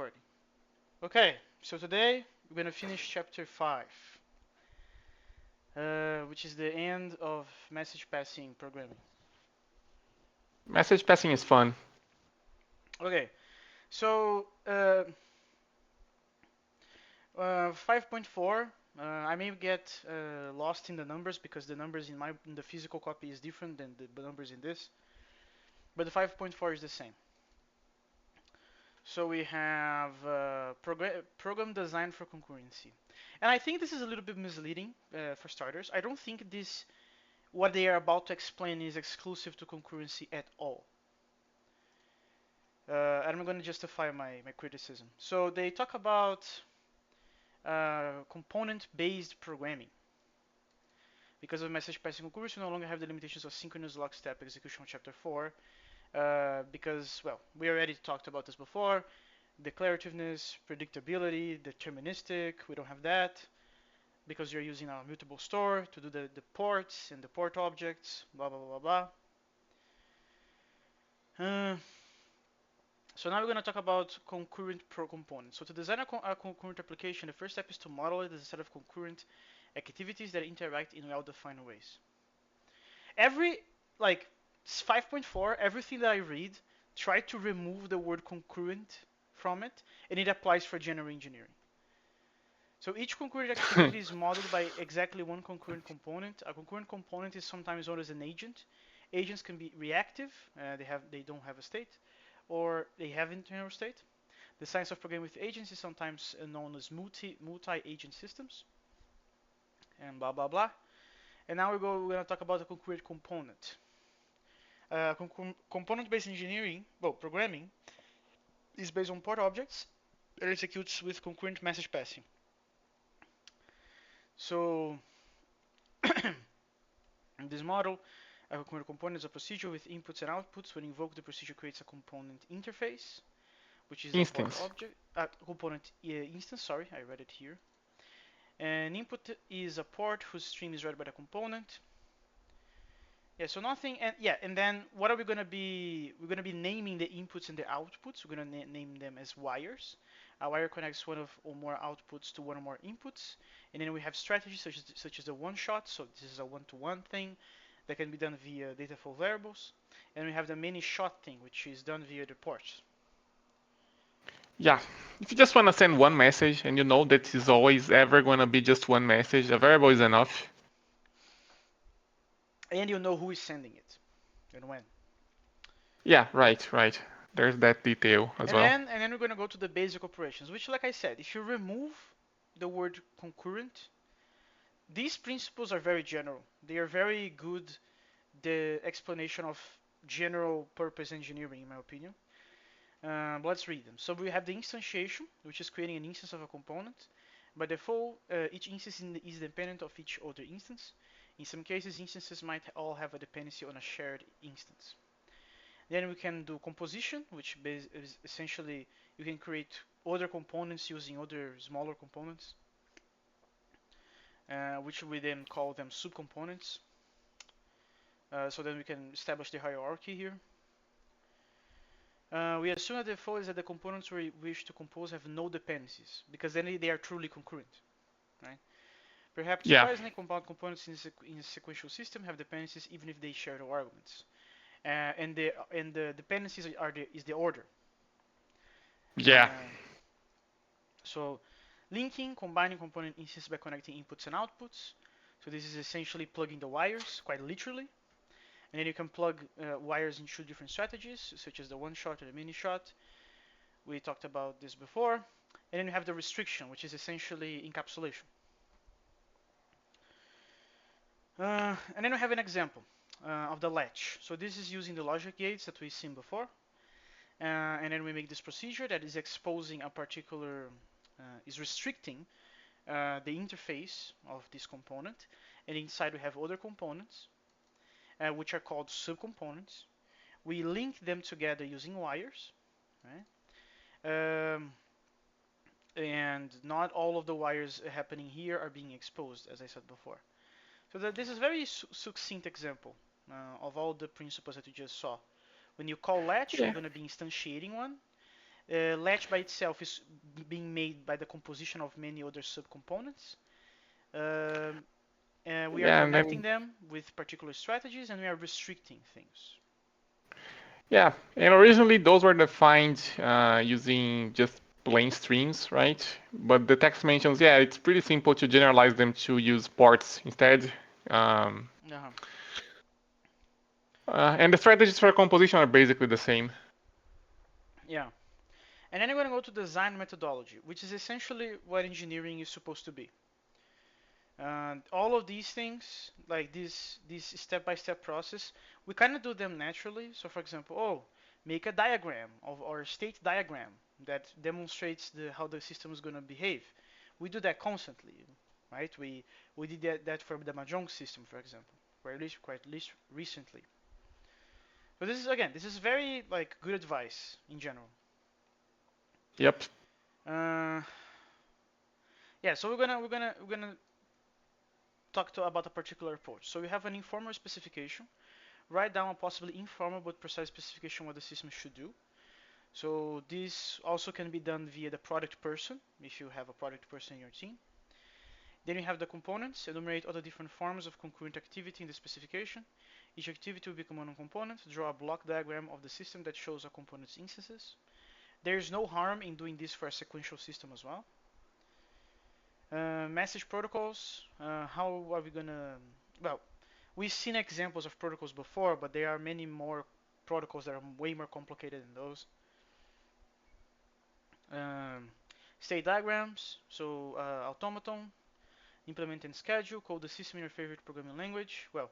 recording. Okay, so today we're gonna finish chapter 5, which is the end of message passing programming. Message passing is fun. Okay, so 5.4. I may get lost in the numbers because the numbers in the physical copy is different than the numbers in this, but the 5.4 is the same. So we have program design for concurrency, and I think this is a little bit misleading for starters. I don't think this what they are about to explain is exclusive to concurrency at all. And I'm going to justify my criticism. So they talk about component-based programming. Because of message passing concurrency, we no longer have the limitations of synchronous lockstep execution of chapter 4. Because, well, we already talked about this before. Declarativeness, predictability, deterministic, we don't have that. Because you're using a mutable store to do the ports and the port objects, blah, blah, blah, blah, blah. So now we're going to talk about concurrent pro components. So to design a concurrent application, the first step is to model it as a set of concurrent activities that interact in well-defined ways. Every, like 5.4, everything that I read, try to remove the word concurrent from it, and it applies for general engineering. So each concurrent activity is modeled by exactly one concurrent component. A concurrent component is sometimes known as an agent. Agents can be reactive, they don't have a state, or they have internal state. The science of programming with agents is sometimes known as multi-agent systems, and blah blah blah. And now we're going to talk about a concrete component. Component-based engineering, well, programming, is based on port objects and executes with concurrent message passing. So, in this model, a concurrent component is a procedure with inputs and outputs. When invoked, the procedure creates a component interface, which is a port Instance. object, component instance. Sorry, I read it here. An input is a port whose stream is read by the component. Yeah, so nothing, and yeah, and then what are we gonna be? We're gonna be naming the inputs and the outputs. We're gonna name them as wires. A wire connects one of or more outputs to one or more inputs, and then we have strategies such as the one-shot. So this is a one-to-one thing that can be done via data flow variables, and we have the many-shot thing, which is done via the ports. Yeah. If you just want to send one message and you know that it's always ever going to be just one message, a variable is enough. And you know who is sending it and when. Yeah, right, right. There's that detail as well. And then we're gonna go to the basic operations, which, like I said, if you remove the word concurrent, these principles are very general. They are very good, the explanation of general purpose engineering, in my opinion. Let's read them. So we have the instantiation, which is creating an instance of a component. By default, each instance is dependent of each other instance. In some cases, instances might all have a dependency on a shared instance. Then we can do composition, which is essentially you can create other components using other smaller components, which we then call them subcomponents. So then we can establish the hierarchy here. We assume that the default is that the components we wish to compose have no dependencies, because then they are truly concurrent, right? Perhaps Yeah. surprisingly, compound components in a sequential system have dependencies even if they share no arguments. And the dependencies is the order. Yeah. Uh, so linking, combining component instances by connecting inputs and outputs. So this is essentially plugging the wires, quite literally. And then you can plug wires into different strategies, such as the one-shot or the mini-shot. We talked about this before. And then you have the restriction, which is essentially encapsulation. And then we have an example of the latch. So this is using the logic gates that we've seen before. And then we make this procedure that is exposing a particular, is restricting the interface of this component. And inside we have other components, which are called subcomponents. We link them together using wires, right? And not all of the wires happening here are being exposed, as I said before. So this is a very succinct example of all the principles that you just saw. When you call latch, you're Yeah. going to be instantiating one. latch by itself is being made by the composition of many other subcomponents. Um, we are Yeah, and connecting then them with particular strategies, and we are restricting things. yeah, and originally those were defined using just plain streams, right? But the text mentions, yeah, it's pretty simple to generalize them to use ports instead. Um, Uh-huh. and the strategies for composition are basically the same. Yeah. And then I'm going to go to design methodology, which is essentially what engineering is supposed to be. All of these things, like this step-by-step process, we kind of do them naturally. So, for example, oh, make a diagram of our state diagram that demonstrates how the system is going to behave. We do that constantly, right? We did that for the mahjong system, for example, or at least recently. But this is very like good advice in general. Yep. Uh, yeah, so we're gonna talk about a particular approach. So we have an informal specification. Write down a possibly informal but precise specification what the system should do. So this also can be done via the product person if you have a product person in your team. Then you have the components, enumerate all the different forms of concurrent activity in the specification. Each activity will become one component. Draw a block diagram of the system that shows a component's instances. There is no harm in doing this for a sequential system as well. Message protocols. How are we gonna? Well, we've seen examples of protocols before, but there are many more protocols that are way more complicated than those. Um, State diagrams. So automaton. Implement and schedule. Code the system in your favorite programming language. Well,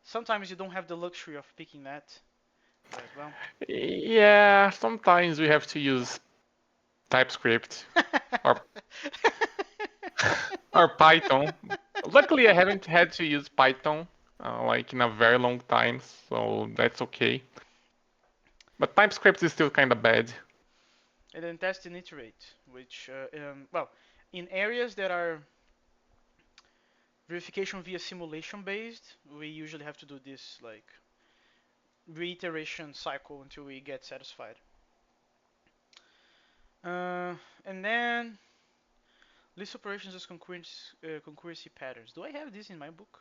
sometimes you don't have the luxury of picking that, but well. Yeah, sometimes we have to use TypeScript or or Python. Luckily, I haven't had to use Python like in a very long time, so that's okay. But TypeScript is still kind of bad. And then test and iterate, which, well, in areas that are verification via simulation based, we usually have to do this like reiteration cycle until we get satisfied. Uh, and then list operations as concurrency patterns. Do I have this in my book?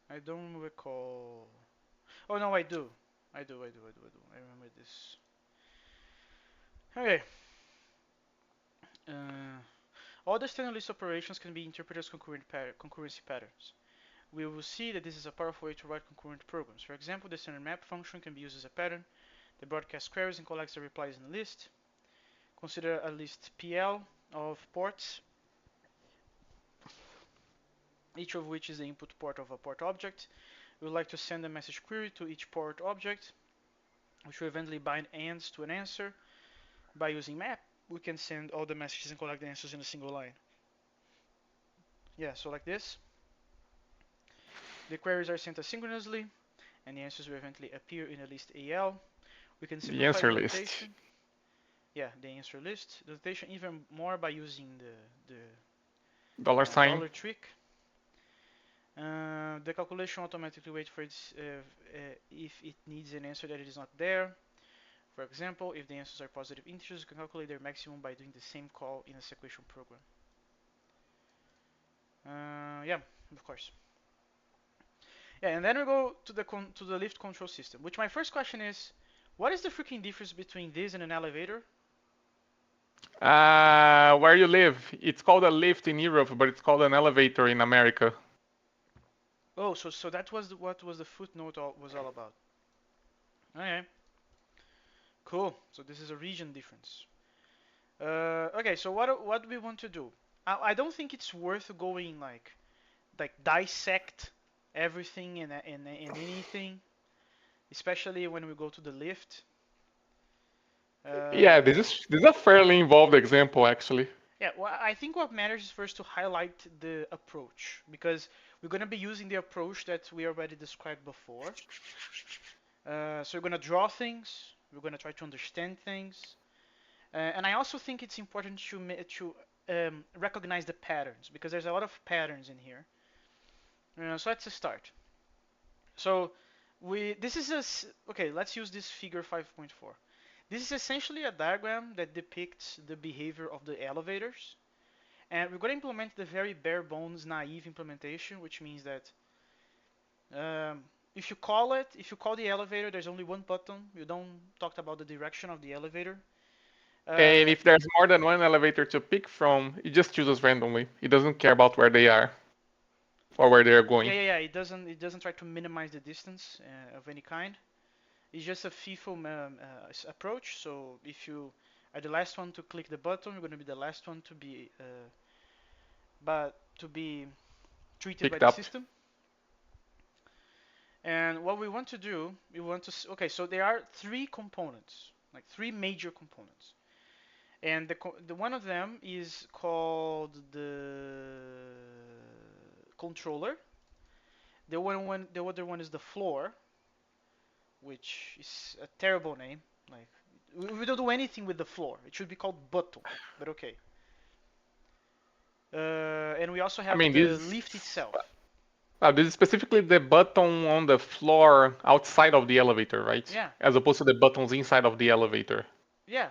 I don't recall. Oh no, I do. I do. I remember this. Okay. Uh, all the standard list operations can be interpreted as concurrency patterns. We will see that this is a powerful way to write concurrent programs. For example, the standard map function can be used as a pattern that broadcasts queries and collects the replies in a list. Consider a list PL of ports, each of which is the input port of a port object. We would like to send a message query to each port object, which will eventually bind ANDs to an answer. By using map, we can send all the messages and collect the answers in a single line. Yeah, so like this. The queries are sent asynchronously, and the answers will eventually appear in a list AL. We can The simplify answer the list. notation. Yeah, the answer list. The notation even more by using Dollar the sign. dollar trick. The calculation automatically waits for its if it needs an answer that it is not there. For example, if the answers are positive integers, you can calculate their maximum by doing the same call in a sequential program. Yeah, of course. Yeah, and then we go to the lift control system. Which my first question is, what is the freaking difference between this and an elevator? Where you live? It's called a lift in Europe, but it's called an elevator in America. Oh, so that was what was the footnote was all about. Okay, cool. So this is a region difference. Okay, so what do we want to do? I don't think it's worth going like dissect everything and anything, especially when we go to the lift. Yeah, Um, this is a fairly involved example actually. yeah, well, I think what matters is first to highlight the approach because we're gonna be using the approach that we already described before. So we're gonna draw things, we're gonna try to understand things, and I also think it's important to recognize the patterns because there's a lot of patterns in here. So let's start. So we this is a okay. Let's use this figure 5.4. This is essentially a diagram that depicts the behavior of the elevators. And we're going to implement the very bare bones naive implementation, which means that um, if you call the elevator, there's only one button. You don't talk about the direction of the elevator. And Uh, if there's more than one elevator to pick from, it just chooses randomly. It doesn't care about where they are or where they are yeah, going. yeah, yeah. It doesn't try to minimize the distance of any kind. It's just a FIFO approach. So if you are the last one to click the button, you're going to be the last one to be treated by Picked the up. system. And what we want to do, we want to okay. So there are three components, like three major components, and the one of them is called the controller. The other one is the floor, which is a terrible name. Like we don't do anything with the floor. It should be called button, but okay. And we also I have mean, the lift itself. this is specifically the button on the floor outside of the elevator, right? Yeah, As opposed to the buttons inside of the elevator. yeah.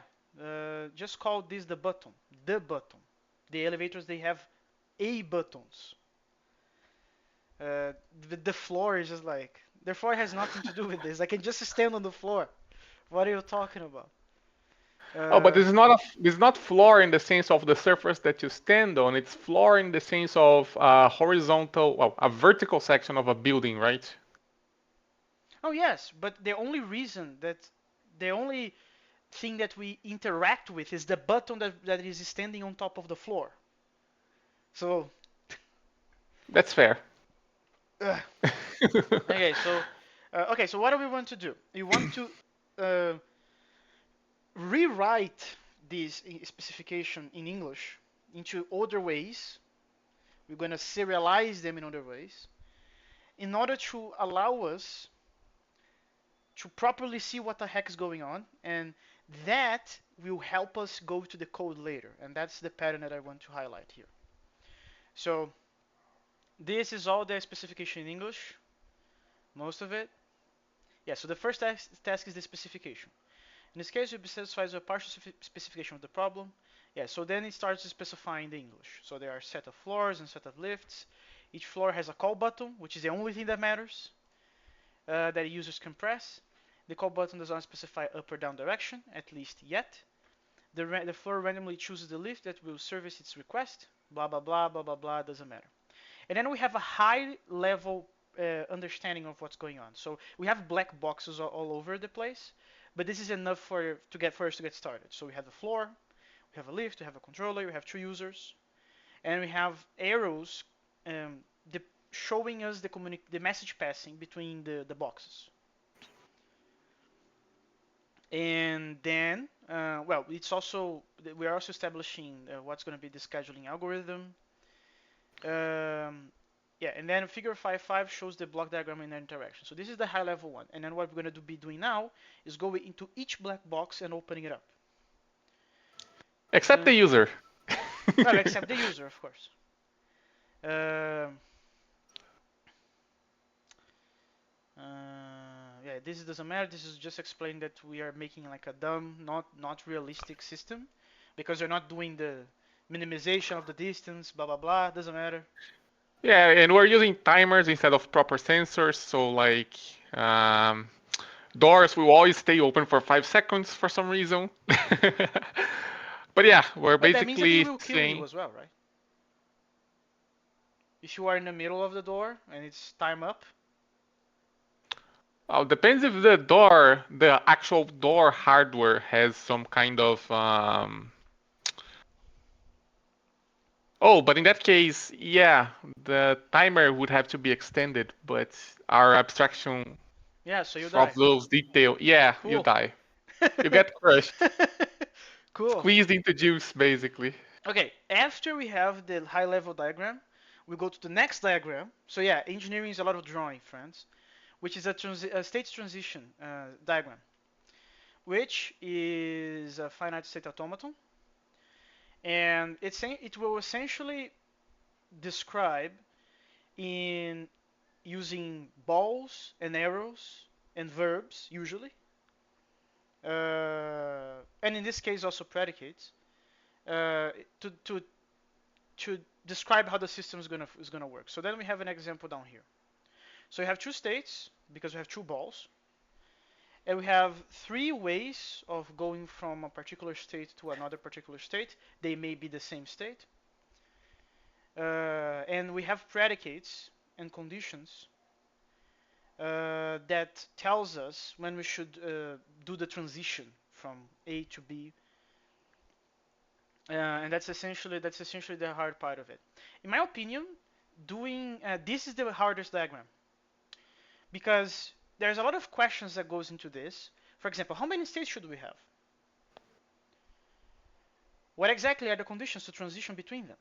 Just call this the button. The button. The elevators they have A buttons. The floor is just like the floor has nothing to do with this. I can just stand on the floor. What are you talking about? Oh, but Uh, this is not floor in the sense of the surface that you stand on. It's floor in the sense of horizontal, well, a vertical section of a building, right? oh yes, but the only thing that we interact with is the button that is standing on top of the floor. So That's fair. uh, okay, so what do we want to do? We want to uh, rewrite this specification in English into other ways. We're going to serialize them in other ways in order to allow us to properly see what the heck is going on, and that will help us go to the code later. And that's the pattern that I want to highlight here. So this is all the specification in English, most of it. Yeah, so the first task is the specification. In this case, it satisfies a partial specification of the problem. Yeah, so then it starts specifying the English. So there are a set of floors and set of lifts. Each floor has a call button, which is the only thing that matters, that users can press. The call button does not specify up or down direction, at least yet. The floor randomly chooses the lift that will service its request. Blah, blah, blah, blah, blah, blah, doesn't matter. And then we have a high level understanding of what's going on. So we have black boxes all over the place, but this is enough for us to get started. So we have the floor, we have a lift, we have a controller, we have two users, and we have arrows um, showing us the message passing between the boxes. And then, well, it's also we are also establishing what's going to be the scheduling algorithm. Um, yeah, and then figure 5.5 shows the block diagram and their interaction. So this is the high level one. And then what we're going to be doing now is going into each black box and opening it up. Except the user. Well, except the user, of course. Um, yeah, this doesn't matter. This is just explaining that we are making like a dumb, not realistic system because we're not doing the minimization of the distance, blah blah blah. Doesn't matter. Yeah, and we're using timers instead of proper sensors, so like um, doors will always stay open for 5 seconds for some reason. But yeah, we're But that means that it basically will kill you saying, as well, right? If you are in the middle of the door and it's time up. well, depends if the door, the actual door hardware has some kind of oh, but in that case, yeah, the timer would have to be extended, but our abstraction Yeah, so you of die. those detail, yeah, you Cool. die. You get crushed, Cool. squeezed into juice, basically. Okay, after we have the high level diagram, we go to the next diagram. So yeah, engineering is a lot of drawing, friends, which is a state transition diagram, which is a finite state automaton, and it will essentially describe in using balls and arrows and verbs usually and in this case also predicates, uh, to, to, to describe how the system is gonna work. So then we have an example down here. So we have two states because we have two balls, and we have three ways of going from a particular state to another particular state. They may be the same state, and we have predicates and conditions that tells us when we should do the transition from A to B, and that's essentially the hard part of it. In my opinion, doing this is the hardest diagram because there's a lot of questions that goes into this. For example, how many states should we have? What exactly are the conditions to transition between them?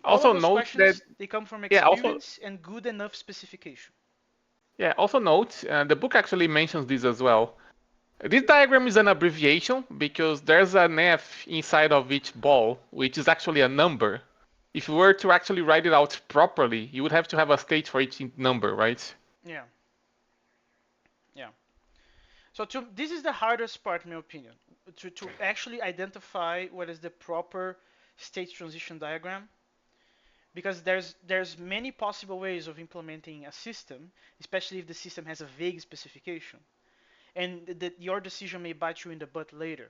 All of Also those note that questions they come from yeah, also experience and good enough specification. yeah, also note the book actually mentions this as well. This diagram is an abbreviation because there's an F inside of each ball, which is actually a number. If you were to actually write it out properly, you would have to have a state for each number, right? Yeah, yeah. So this is the hardest part, in my opinion, to actually identify what is the proper state transition diagram, because there's many possible ways of implementing a system, especially if the system has a vague specification, and that your decision may bite you in the butt later.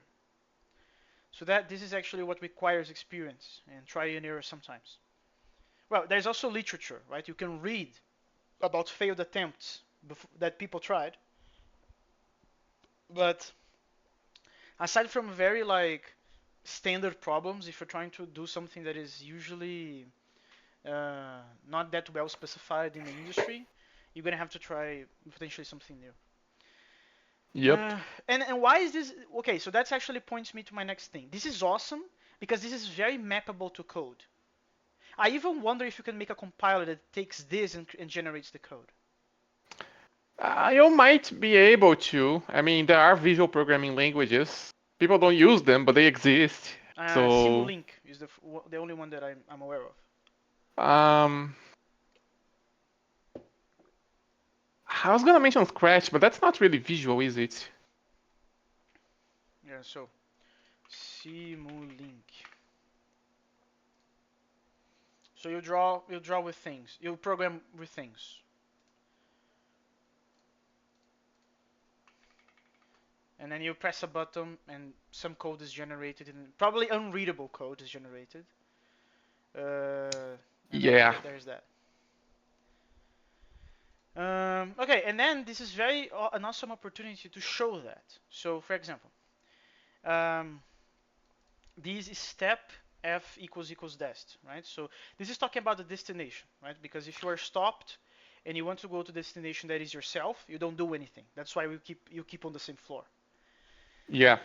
So that this is actually what requires experience and try and error sometimes. Well, there's also literature, right? You can read about failed attempts that people tried, but aside from very like standard problems, if you're trying to do something that is usually not that well specified in the industry, you're gonna have to try potentially something new. Yep. And why is this okay? So that's actually points me to my next thing. This is awesome because this is very mappable to code. I even wonder if you can make a compiler that takes this and generates the code. You might be able to. I mean, there are visual programming languages. People don't use them, but they exist. So, Simulink is the only one that I'm aware of. um, I was gonna mention Scratch, but that's not really visual, is it? Yeah, so Simulink. So you draw with things. You program with things. And then you press a button and some code is generated and probably unreadable code is generated. And then Yeah. there's that. Okay, and then this is very an awesome opportunity to show that. So for example, um, this is step f equals dest, right? So this is talking about the destination, right? Because if you are stopped and you want to go to the destination that is yourself, you don't do anything. That's why you keep on the same floor. Yeah.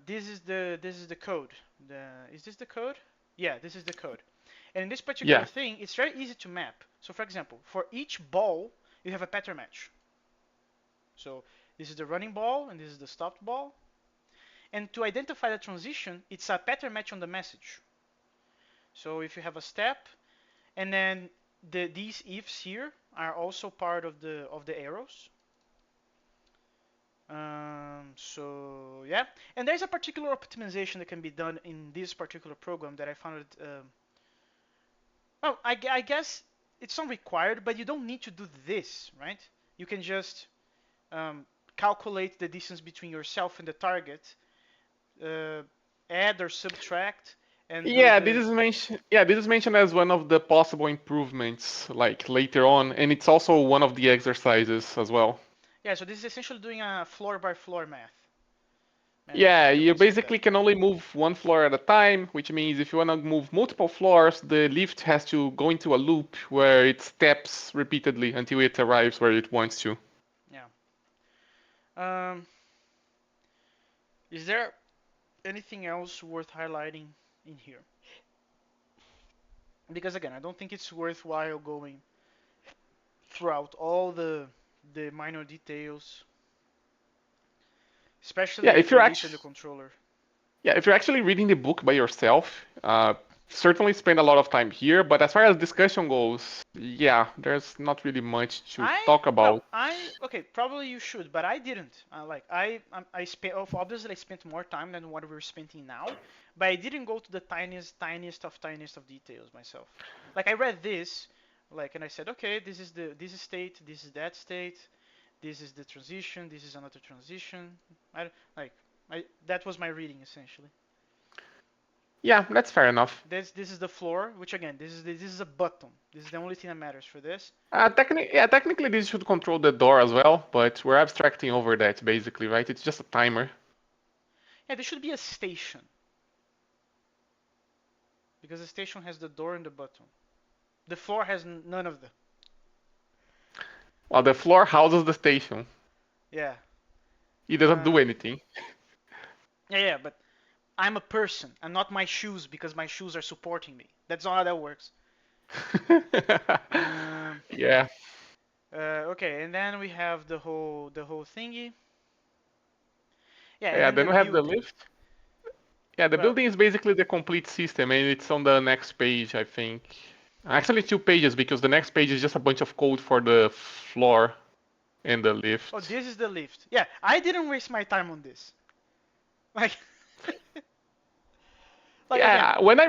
This is the code. Is this the code? Yeah, this is the code. And in this particular Yeah. thing, it's very easy to map. So for example, for each ball, you have a pattern match. So this is the running ball and this is the stopped ball. And to identify the transition, it's a pattern match on the message. So if you have a step, and then these ifs here are also part of the arrows. So yeah, and there's a particular optimization that can be done in this particular program that I found it. Well, I guess it's not required, but you don't need to do this, right? You can just um, calculate the distance between yourself and the target, uh, add or subtract, and do Yeah, the. this is mentioned as one of the possible improvements, like later on, and it's also one of the exercises as well. Yeah, so this is essentially doing a floor by floor math, and Yeah, the you basic of that. basically can only move one floor at a time, which means if you want to move multiple floors, the lift has to go into a loop where it steps repeatedly until it arrives where it wants to. Yeah. Um, is there anything else worth highlighting in here? Because again, I don't think it's worthwhile going throughout all the minor details, Yeah, especially if if you're you're late in actually the controller. yeah, if you're actually reading the book by yourself, certainly spend a lot of time here, but as far as discussion goes, yeah, there's not really much to I talk no, about. I okay, probably you should, but I didn't. Like I spent obviously I spent more time than what we're spending now, but I didn't go to the tiniest of details myself. Like I read this, like and I said, okay, this is state, this is that state, this is the transition, this is another transition. I like I that was my reading essentially. Yeah, that's fair enough. This is the floor, which again, this is a button. This is the only thing that matters for this. Technically this should control the door as well, but we're abstracting over that basically, right? It's just a timer. Yeah, there should be a station because the station has the door and the button. The floor has none of them. While the floor houses the station. Yeah. It doesn't do Uh, anything. yeah, but I'm a person. I'm not my shoes because my shoes are supporting me. That's not how that works. Um, Yeah. okay, and then we have the whole thingy. Yeah, and Yeah, then then the we have the building. lift. Yeah, the Well, building is basically the complete system, and it's on the next page, I think. Actually, 2 pages because the next page is just a bunch of code for the floor and the oh, lift. this is the lift. Yeah, I didn't waste my time on this. Like, like again, Yeah, when I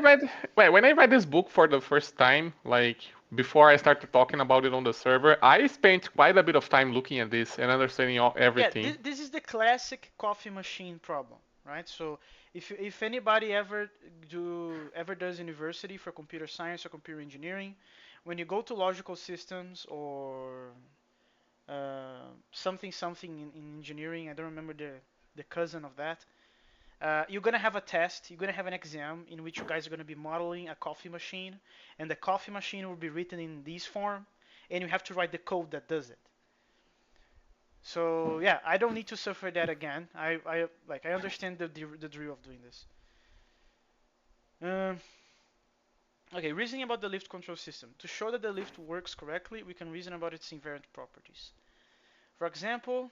read this book for the first time, like before I started talking about it on the server, I spent quite a bit of time looking at this and understanding yeah, everything. this is the classic coffee machine problem, right? So if anybody ever does university for computer science or computer engineering, when you go to logical systems or something in engineering, I don't remember the cousin of that. You're gonna have a test. You're gonna have an exam in which you guys are gonna be modeling a coffee machine, and the coffee machine will be written in this form, and you have to write the code that does it. So yeah, I don't need to suffer that again. I understand the drill of doing this. Um, okay, reasoning about the lift control system. To show that the lift works correctly, we can reason about its invariant properties. For example,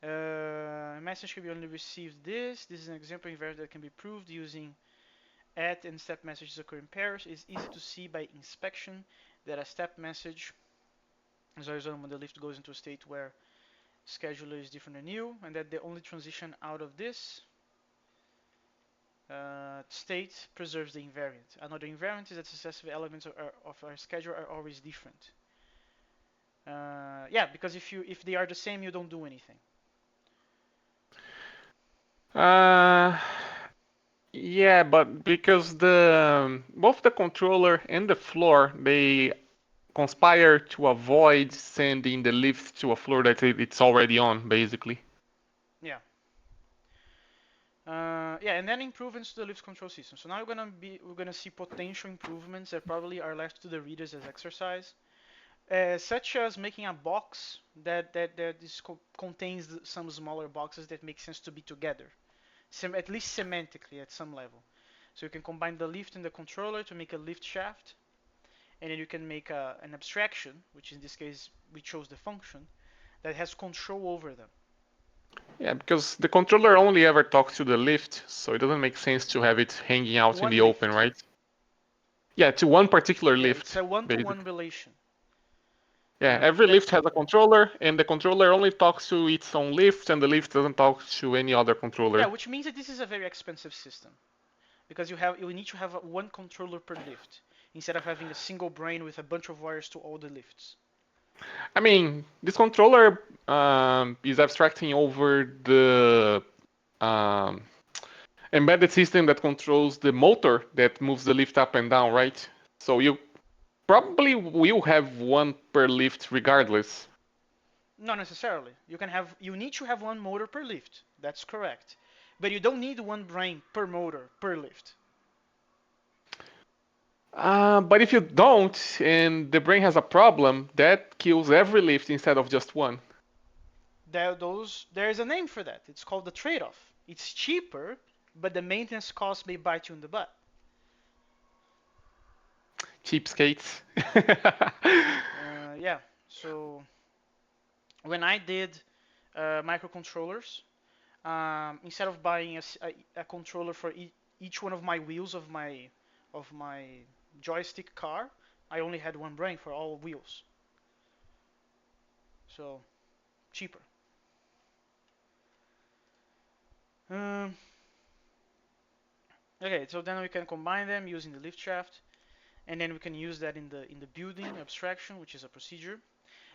a message can be only received this. This is an example invariant that can be proved using at and step messages occur in pairs. It's easy to see by inspection that a step message is always when the lift goes into a state where scheduler is different than you, and that the only transition out of this state preserves the invariant. Another invariant is that successive elements of our schedule are always different. Yeah, because if they are the same, you don't do anything. Uh, yeah, but because the both the controller and the floor they conspire to avoid sending the lift to a floor that it's already on, basically. Yeah. Yeah, and then improvements to the lift control system. So now we're gonna see potential improvements that probably are left to the readers as exercise, such as making a box that contains some smaller boxes that make sense to be together, at least semantically at some level. So you can combine the lift and the controller to make a lift shaft, and then you can make an abstraction, which in this case we chose the function, that has control over them. Yeah, because the controller only ever talks to the lift, so it doesn't make sense to have it hanging out in One the open, lift. right? Yeah, to one particular Yeah, it's lift, a one-to-one basically. relation. Yeah, every That lift has a controller, and the controller only talks to its own lift, and the lift doesn't talk to any other Yeah, controller. which means that this is a very expensive system because you need to have one controller per lift instead of having a single brain with a bunch of wires to all the lifts. I mean, this controller is abstracting over the um, embedded system that controls the motor that moves the lift up and down, right? So you probably will have one per lift regardless. Not necessarily. You need to have one motor per lift. That's correct. But you don't need one brain per motor per lift. But if you don't, and the brain has a problem, that kills every lift instead of just one. There is a name for that. It's called the trade-off. It's cheaper, but the maintenance cost may bite you in the butt. Cheapskates. Yeah. So when I did microcontrollers, instead of buying a controller for each one of my wheels of my joystick car, I only had one brain for all wheels. So cheaper. Um, okay, so then we can combine them using the lift shaft, and then we can use that in the building abstraction, which is a procedure.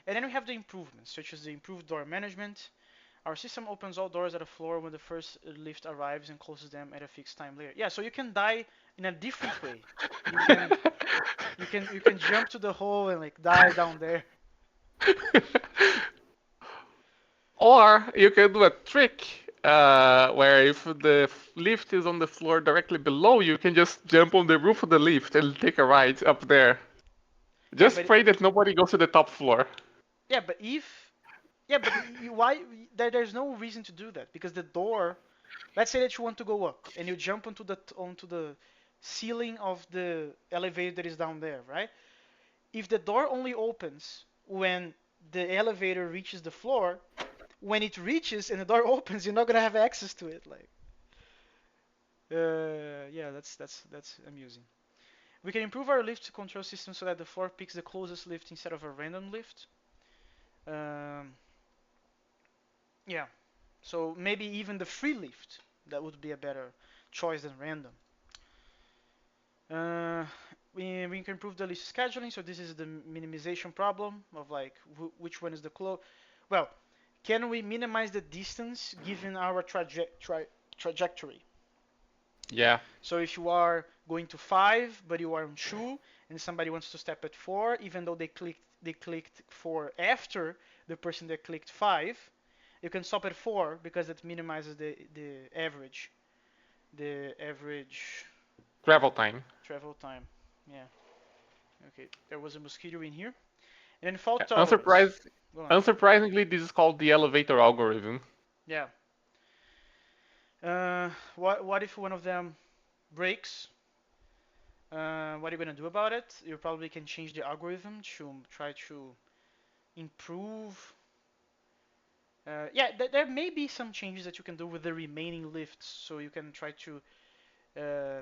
And then we have the improvements, such as the improved door management. Our system opens all doors at a floor when the first lift arrives and closes them at a fixed time later. Yeah, so you can die in a different way. You can you can jump to the hole and like die down there. Or you can do a trick where if the lift is on the floor directly below, you can just jump on the roof of the lift and take a ride up there. Yeah, Just but pray that nobody goes to the top floor. yeah, but if yeah, but why there's no reason to do that because the door. Let's say that you want to go up and you jump onto the ceiling of the elevator that is down there, right? If the door only opens when the elevator reaches the floor, when it reaches and the door opens, you're not gonna have access to it. Like, yeah, that's amusing. We can improve our lift control system so that the floor picks the closest lift instead of a random lift. Um, yeah, so maybe even the free lift that would be a better choice than random. Uh, we can improve the list scheduling. So this is the minimization problem of like which one is the close. Well, can we minimize the distance given our trajectory? Yeah, So if you are going to 5, but you are on 2, and somebody wants to step at 4, even though they clicked 4 after the person that clicked 5, you can stop at 4 because it minimizes the average travel time. travel time. Yeah. Okay. There was a mosquito in here. And then fault Yeah, tolerance. Go on. unsurprisingly, this is called the elevator algorithm. Yeah. What if one of them breaks? What are you gonna do about it? You probably can change the algorithm to try to improve. Yeah, there may be some changes that you can do with the remaining lifts, so you can try to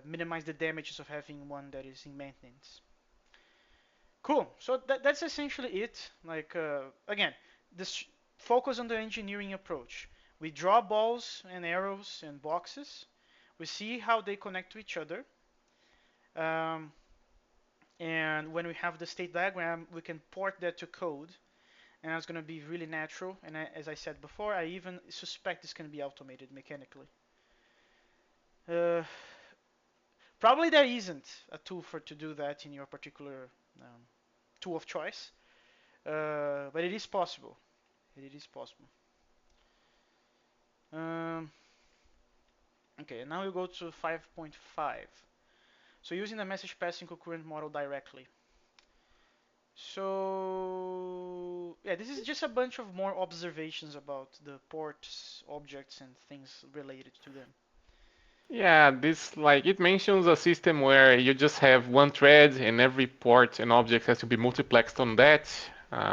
minimize the damages of having one that is in maintenance. Cool. So that's essentially it. Like again, this focus on the engineering approach. We draw balls and arrows and boxes. We see how they connect to each other. Um, and when we have the state diagram, we can port that to code, and that's going to be really natural. And as I said before, I even suspect this can be automated mechanically. Uh, Probably there isn't a tool for to do that in your particular um, tool of choice, but it is possible. It is possible. Um, okay, now we go to 5.5. So using the message passing concurrent model directly. So yeah, this is just a bunch of more observations about the ports, objects, and things related to them. Yeah, this like it mentions a system where you just have one thread and every port and object has to be multiplexed on that,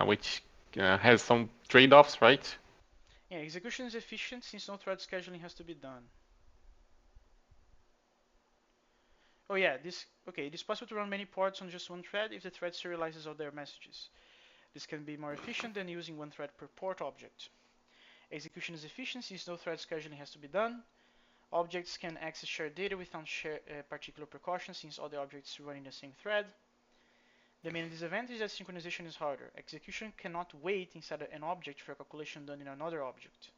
which has some trade-offs, right? Yeah, execution is efficient since no thread scheduling has to be done. Oh yeah, this okay. It is possible to run many ports on just one thread if the thread serializes all their messages. This can be more efficient than using one thread per port object. Execution is efficient since no thread scheduling has to be done. Objects can access shared data without particular precautions since all the objects run in the same thread. The main disadvantage is that synchronization is harder. Execution cannot wait inside an object for a calculation done in another object.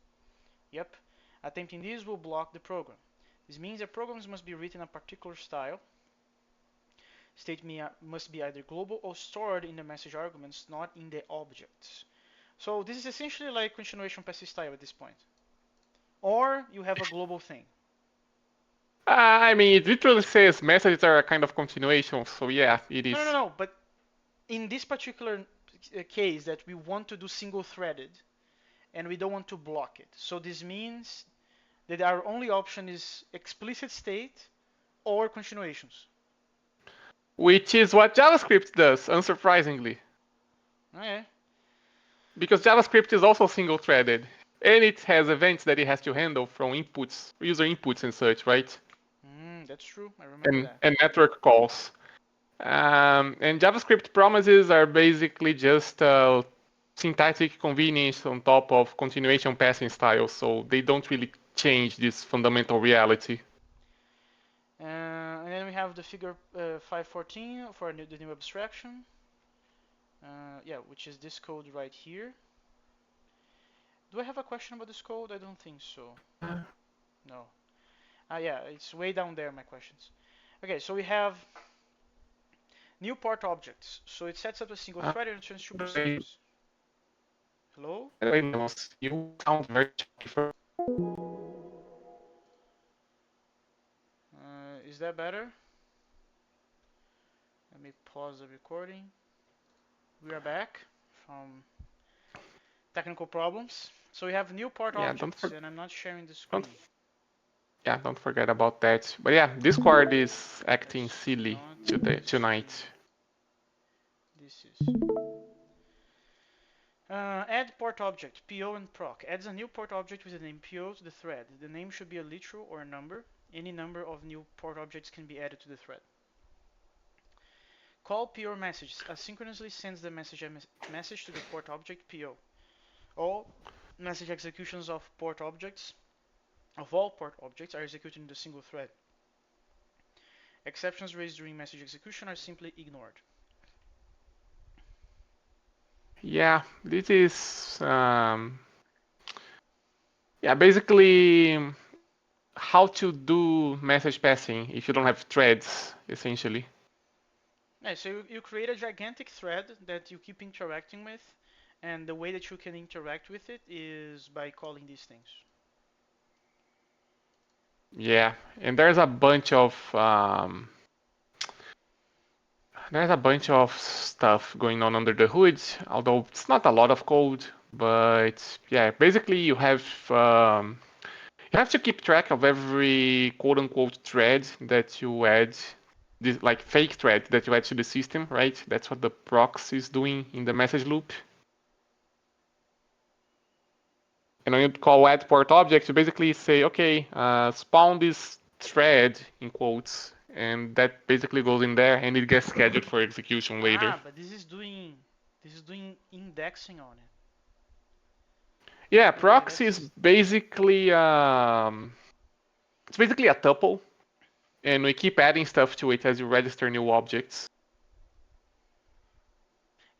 Yep, attempting this will block the program. This means that programs must be written in a particular style. State must be either global or stored in the message arguments, not in the objects. So this is essentially like continuation passive style at this point. Or you have a global thing. I mean, it literally says messages are a kind of continuation, so yeah, it No, no, no, is. no. But in this particular case that we want to do single threaded and we don't want to block it. So this means that our only option is explicit state or continuations. Which is what JavaScript does, unsurprisingly. Okay. Because JavaScript is also single-threaded, and it has events that it has to handle from inputs, user inputs and such, right? That's true. I remember that. and network calls. And JavaScript promises are basically just syntactic convenience on top of continuation passing styles, so they don't really change this fundamental reality. And then we have the figure 514 for the new abstraction. Yeah, which is this code right here. Do I have a question about this code? I don't think so. No. Yeah, it's way down there, my questions. Okay, so we have new part objects. So it sets up a single Uh, thread and returns two by the way, procedures. Hello? Nils, you sound very choppy for Is that better? Let me pause the recording. We are back from technical problems. So we have new part yeah, objects, and I'm not sharing the don't screen. don't forget about that. But yeah, Discord is acting That's silly not today the screen. tonight. This is. Add port object, PO and proc. Adds a new port object with the name PO to the thread. The name should be a literal or a number. Any number of new port objects can be added to the thread. Call PO message asynchronously sends the message to the port object PO. All message executions of all port objects are executed in the single thread. Exceptions raised during message execution are simply ignored. Yeah, this is yeah, basically how to do message passing if you don't have threads, essentially. Yeah, so you create a gigantic thread that you keep interacting with, and the way that you can interact with it is by calling these things. Yeah, and there's a bunch of stuff going on under the hood, although it's not a lot of code. But yeah, basically you have to keep track of every quote unquote thread that you add, this like fake thread that you add to the system, right? That's what the proxy is doing in the message loop. And when you call add port object, you basically say, okay, spawn this thread in quotes, and that basically goes in there, and it gets scheduled for execution later. Ah, but this is doing indexing on it. Yeah, Okay, proxy is that's basically it's basically a tuple, and we keep adding stuff to it as you register new objects.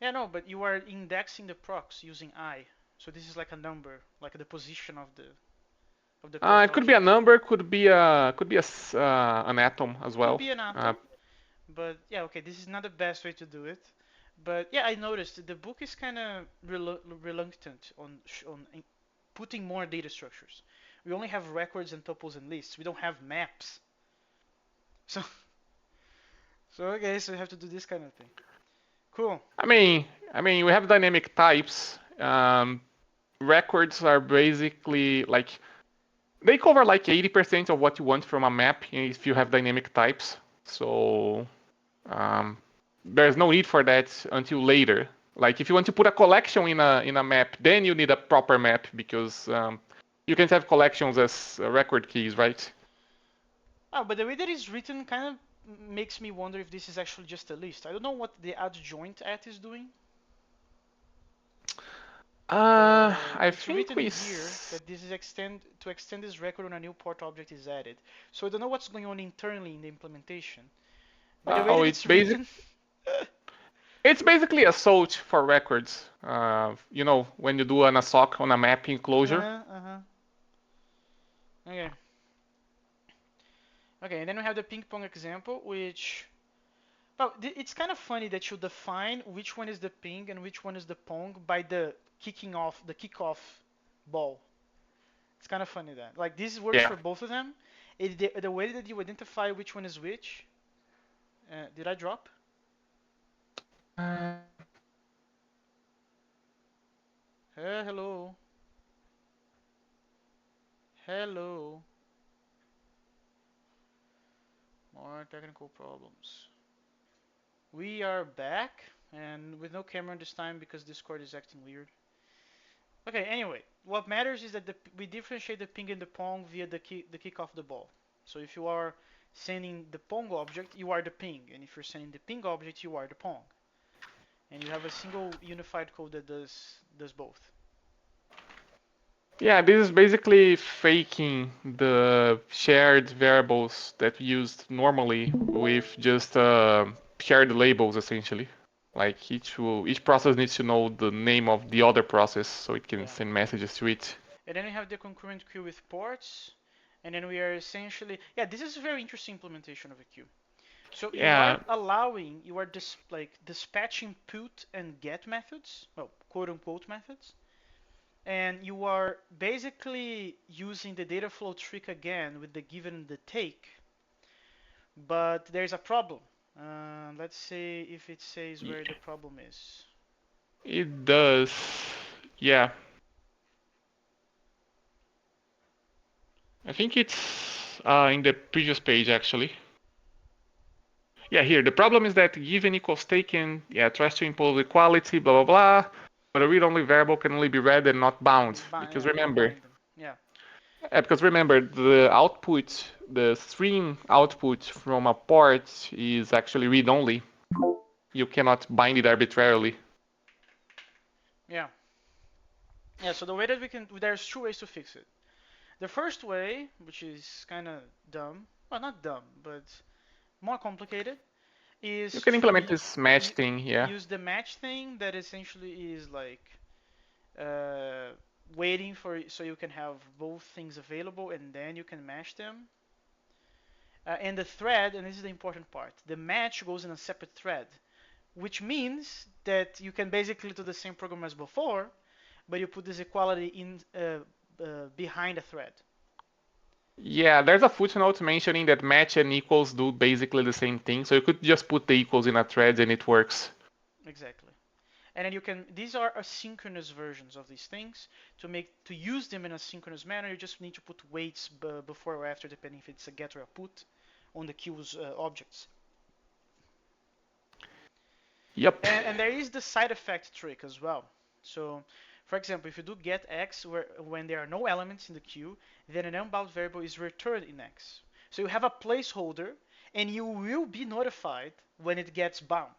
yeah, no, but you are indexing the procs using I. So this is like a number, like the position of the port It could be a object. number, an atom as Could well. be an Uh, atom, but yeah, okay, this is not the best way to do it. But yeah, I noticed the book is kind of reluctant on putting more data structures. We only have records and tuples and lists. We don't have maps. So so okay, so we have to do this kind of thing. Cool. I mean, we have dynamic types. Records are basically like they cover like 80% of what you want from a map if you have dynamic types. So um, there's no need for that until later. Like if you want to put a collection in a map, then you need a proper map because you can have collections as record keys, right? Oh, but the way that it's written kind of makes me wonder if this is actually just a list. I don't know what the adjoint at is doing, but I it's think written here that this is extend this record on a new port object is added. So I don't know what's going on internally in the implementation. But the way oh, that it's written, it's basically a sort for records. You know, when you do an ASOC on a map enclosure. uh-huh. Okay. Okay, and then we have the ping pong example, which well, it's kind of funny that you define which one is the ping and which one is the pong by the kickoff ball. It's kind of funny that like this works Yeah. for both of them. The way that you identify which one is which. Did I drop? Uh, Hello, hello. More technical problems. We are back and with no camera this time because Discord is acting weird. Okay, anyway, what matters is that we differentiate the ping and the pong via the kick of the ball. So if you are sending the Pong object, you are the ping, and if you're sending the ping object, you are the Pong, and you have a single unified code that does both. Yeah, this is basically faking the shared variables that we used normally with just shared labels essentially. Like each process needs to know the name of the other process so it can Yeah. send messages to it. And then we have the concurrent queue with ports, and then we are essentially, yeah, this is a very interesting implementation of a queue. So Yeah, you are dispatching put and get methods, well, quote unquote methods, and you are basically using the data flow trick again with the give and the take, but there's a problem. Let's see if it says where the problem is. it does. Yeah, I think it's in the previous page actually. Yeah, here the problem is that given equals taken, yeah, tries to impose equality, blah blah blah. But a read-only variable can only be read and not bound because Yeah, not remember, bind them. Yeah, the output, the string output from a port is actually read-only. You cannot bind it arbitrarily. yeah, yeah. So the way that we can, there's two ways to fix it. The first way, which is kind of dumb, well, not dumb, but more complicated, You is can to implement this match thing, yeah. use the match thing that essentially is like uh, waiting for so you can have both things available and then you can match them. And the thread, and this is the important part, the match goes in a separate thread, which means that you can basically do the same program as before, but you put this equality in behind a thread. Yeah, there's a footnote mentioning that match and equals do basically the same thing, so you could just put the equals in a thread and it works. Exactly. And then you can, these are asynchronous versions of these things. To use them in a synchronous manner, you just need to put waits before or after, depending if it's a get or a put on the queue's objects. Yep. And there is the side effect trick as well. So, for example, if you do get x when there are no elements in the queue, then an unbound variable is returned in x. So you have a placeholder, and you will be notified when it gets bound.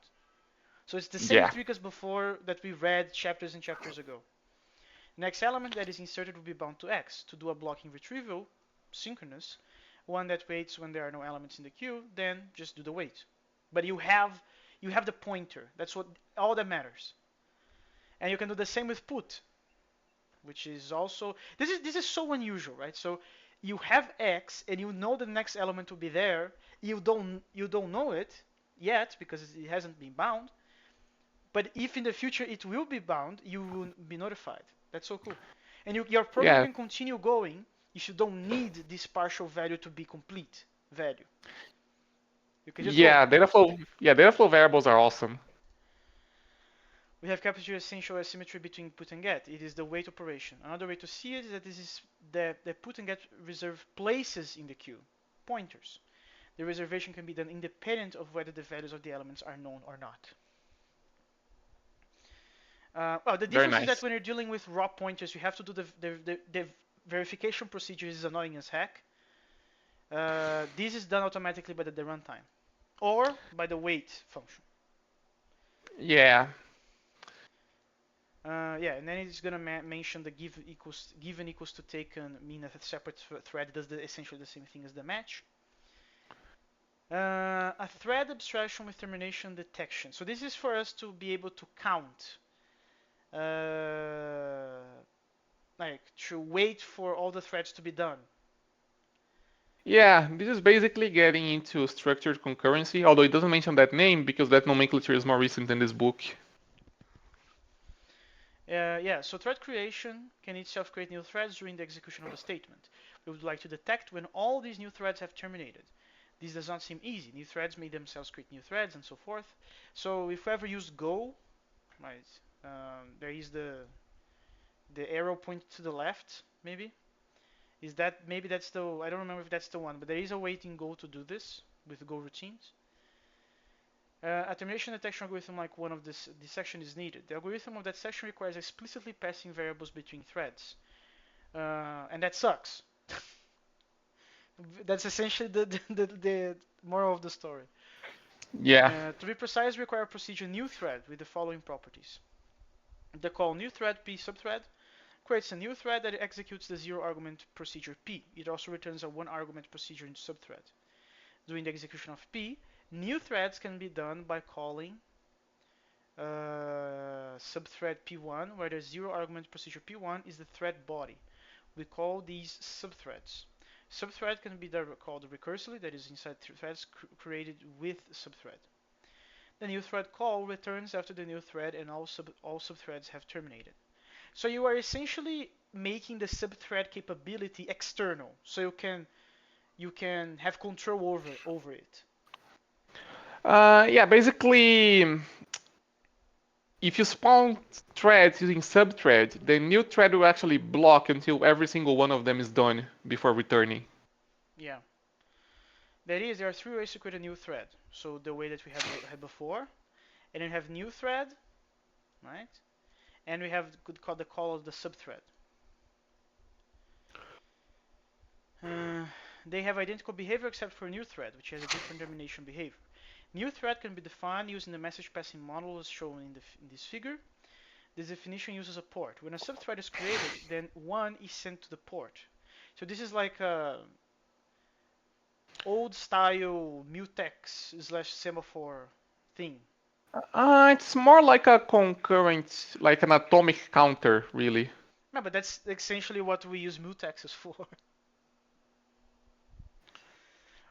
So it's the same Yeah. trick as before that we read chapters and chapters ago. Next element that is inserted will be bound to x. To do a blocking retrieval, synchronous, one that waits when there are no elements in the queue, then just do the wait. But you have the pointer. That's what all that matters. And you can do the same with put, which is also this is so unusual, right? So you have x and you know the next element will be there. You don't know it yet because it hasn't been bound. But if in the future it will be bound, you will be notified. That's so cool. And your program Yeah. can continue going if you don't need this partial value to be complete value. You can just go. Data flow variables are awesome. We have captured essential asymmetry between put and get. It is the wait operation. Another way to see it is that this is the put and get reserve places in the queue, pointers. The reservation can be done independent of whether the values of the elements are known or not. Well, the Very difference is that nice. when you're dealing with raw pointers, you have to do the verification procedure is annoying as heck. This is done automatically by the runtime or by the wait function. Yeah. Yeah, and then it's gonna mention the given equals to taken mean a separate thread does essentially the same thing as the match. A thread abstraction with termination detection. So this is for us to be able to count, uh, like to wait for all the threads to be done. Yeah, this is basically getting into structured concurrency, although it doesn't mention that name because that nomenclature is more recent in this book. Yeah, so thread creation can itself create new threads during the execution of a statement. We would like to detect when all these new threads have terminated. This does not seem easy. New threads may themselves create new threads and so forth. So if we ever use go, right, there is the arrow point to the left, maybe. Is that maybe that's the I don't remember if that's the one, but there is a way in Go to do this with Go routines. A termination detection algorithm like one of this section is needed. The algorithm of that section requires explicitly passing variables between threads, and that sucks. That's essentially the moral of the story. Yeah. To be precise, we require a procedure new thread with the following properties. The call new thread p subthread creates a new thread that executes the zero argument procedure p. It also returns a one argument procedure in subthread. During the execution of p, new threads can be done by calling subthread p1, where the zero argument procedure p1 is the thread body. We call these subthreads. Subthread can be called recursively, that is inside threads created with subthread. The new thread call returns after the new thread and all subthreads have terminated. So you are essentially making the subthread capability external, so you can have control over it. Yeah, basically, if you spawn threads using subthread, the new thread will actually block until every single one of them is done before returning. Yeah, that is, there are three ways to create a new thread. So the way that we had before, and then we have new thread, right? And we have the call of the subthread. Uh, they have identical behavior except for new thread, which has a different termination behavior. New thread can be defined using the message passing model as shown in this figure. This definition uses a port. When a subthread is created, then one is sent to the port. So this is like a old style mutex slash semaphore thing. It's more like a concurrent, like an atomic counter, really. No, but that's essentially what we use mutexes for.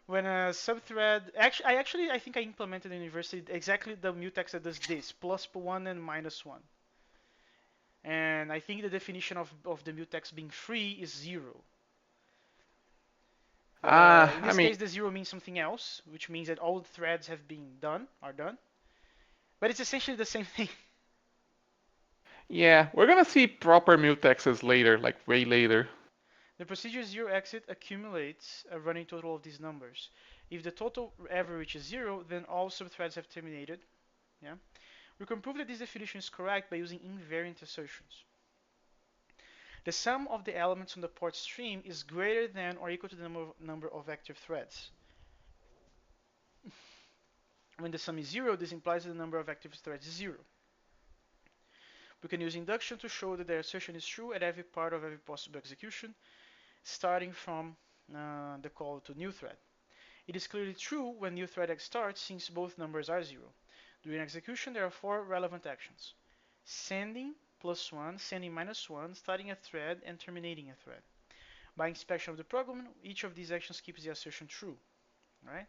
When a subthread, actually, I think I implemented in university exactly the mutex that does this, plus one and minus one. And I think the definition of the mutex being free is zero. But in I this mean, case, the zero means something else, which means that all the threads have been done, are done. But it's essentially the same thing. yeah, we're gonna see proper mutexes later, like way later. The procedure zero exit accumulates a running total of these numbers. If the total ever reaches zero, then all subthreads have terminated. Yeah. We can prove that this definition is correct by using invariant assertions. The sum of the elements on the port stream is greater than or equal to the number of active threads. When the sum is zero, this implies that the number of active threads is zero. We can use induction to show that the assertion is true at every part of every possible execution, starting from the call to new thread. It is clearly true when new thread X starts, since both numbers are zero. During execution, there are four relevant actions: sending +1, sending -1, starting a thread, and terminating a thread. By inspection of the program, each of these actions keeps the assertion true. Right?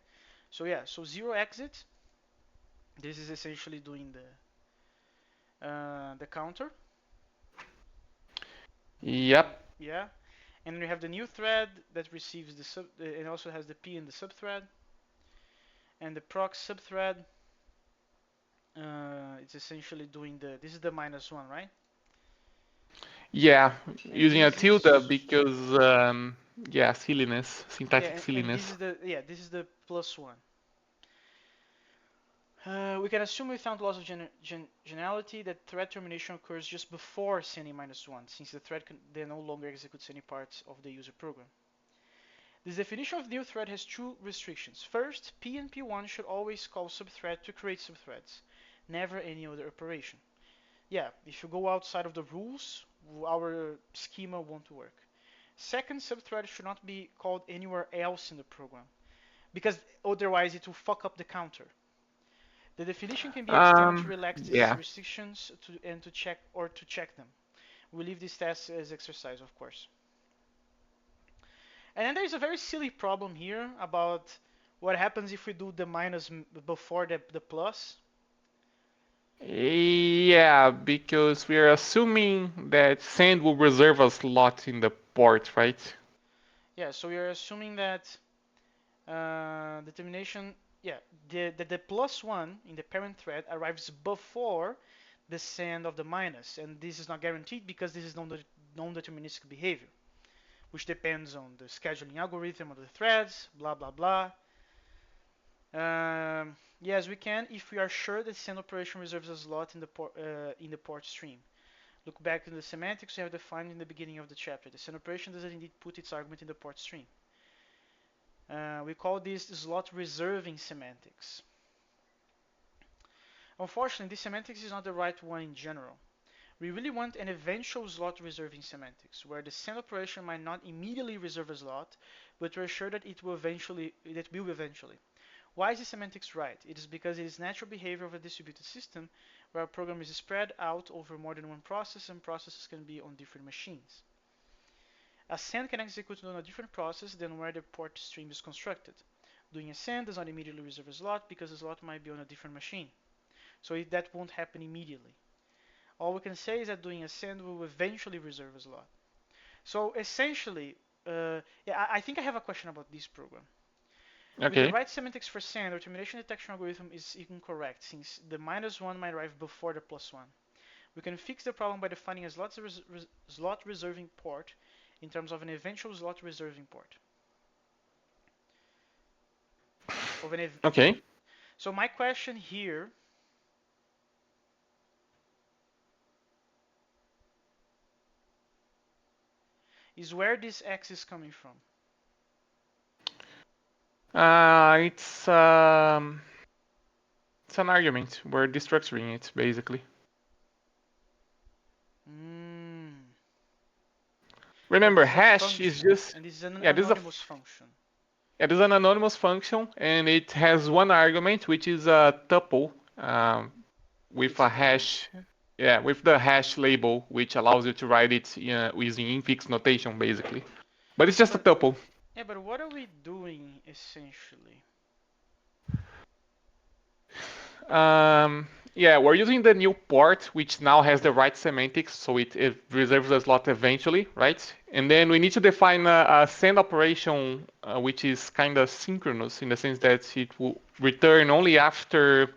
So yeah, so zero exit. This is essentially doing the counter. Yep. Yeah, and then we have the new thread that receives the sub. It also has the p in the subthread, and the proc subthread. It's essentially doing the. This is the -1, right? Yeah, And using a this tilde is because, yeah, silliness, yeah, syntactic and this silliness. is the +1. We can assume without loss of generality that thread termination occurs just before sending -1, since the thread then no longer executes any parts of the user program. This definition of new thread has two restrictions. First, P and P1 should always call subthread to create subthreads, never any other operation. Yeah, if you go outside of the rules, our schema won't work. Second, subthread should not be called anywhere else in the program, because otherwise it will fuck up the counter. The definition can be extended to relax these Yeah. restrictions and to check them. We leave this test as exercise, of course. And then there's a very silly problem here about what happens if we do the minus before the plus. Yeah, because we are assuming that sand will reserve a slot in the port, right? Yeah, so we are assuming that the termination, yeah, the +1 in the parent thread arrives before the send of the minus, and this is not guaranteed because this is non-deterministic behavior, which depends on the scheduling algorithm of the threads, blah blah blah. Yes, we can if we are sure that send operation reserves a slot in the port stream. Look back in the semantics we have defined in the beginning of the chapter. The send operation doesn't indeed put its argument in the port stream. We call this slot reserving semantics. Unfortunately, this semantics is not the right one in general. We really want an eventual slot reserving semantics, where the send operation might not immediately reserve a slot, but we're sure that it will eventually. Why is this semantics right? It is because it is natural behavior of a distributed system, where a program is spread out over more than one process, and processes can be on different machines. A send can execute on a different process than where the port stream is constructed. Doing a send does not immediately reserve a slot because the slot might be on a different machine. So that won't happen immediately. All we can say is that doing a send will eventually reserve a slot. So essentially, yeah, I think I have a question about this program. With the Okay. right semantics for send, our termination detection algorithm is incorrect since the -1 might arrive before the +1. We can fix the problem by defining a slot reserving port in terms of an eventual slot reserving port. Okay. So my question here is where this X is coming from. Uh, it's um, it's an argument. We're destructuring it basically. Mm. But Remember, this is a hash is function, just and this is an yeah. anonymous function. It is an anonymous function, and it has one argument, which is a tuple with It's a a tuple. hash. Yeah, with the hash label, which allows you to write it using infix notation, basically. But it's just a But tuple. yeah, but what are we doing essentially? Yeah, we're using the new port, which now has the right semantics, so it reserves a slot eventually, right? And then we need to define a send operation, which is kind of synchronous in the sense that it will return only after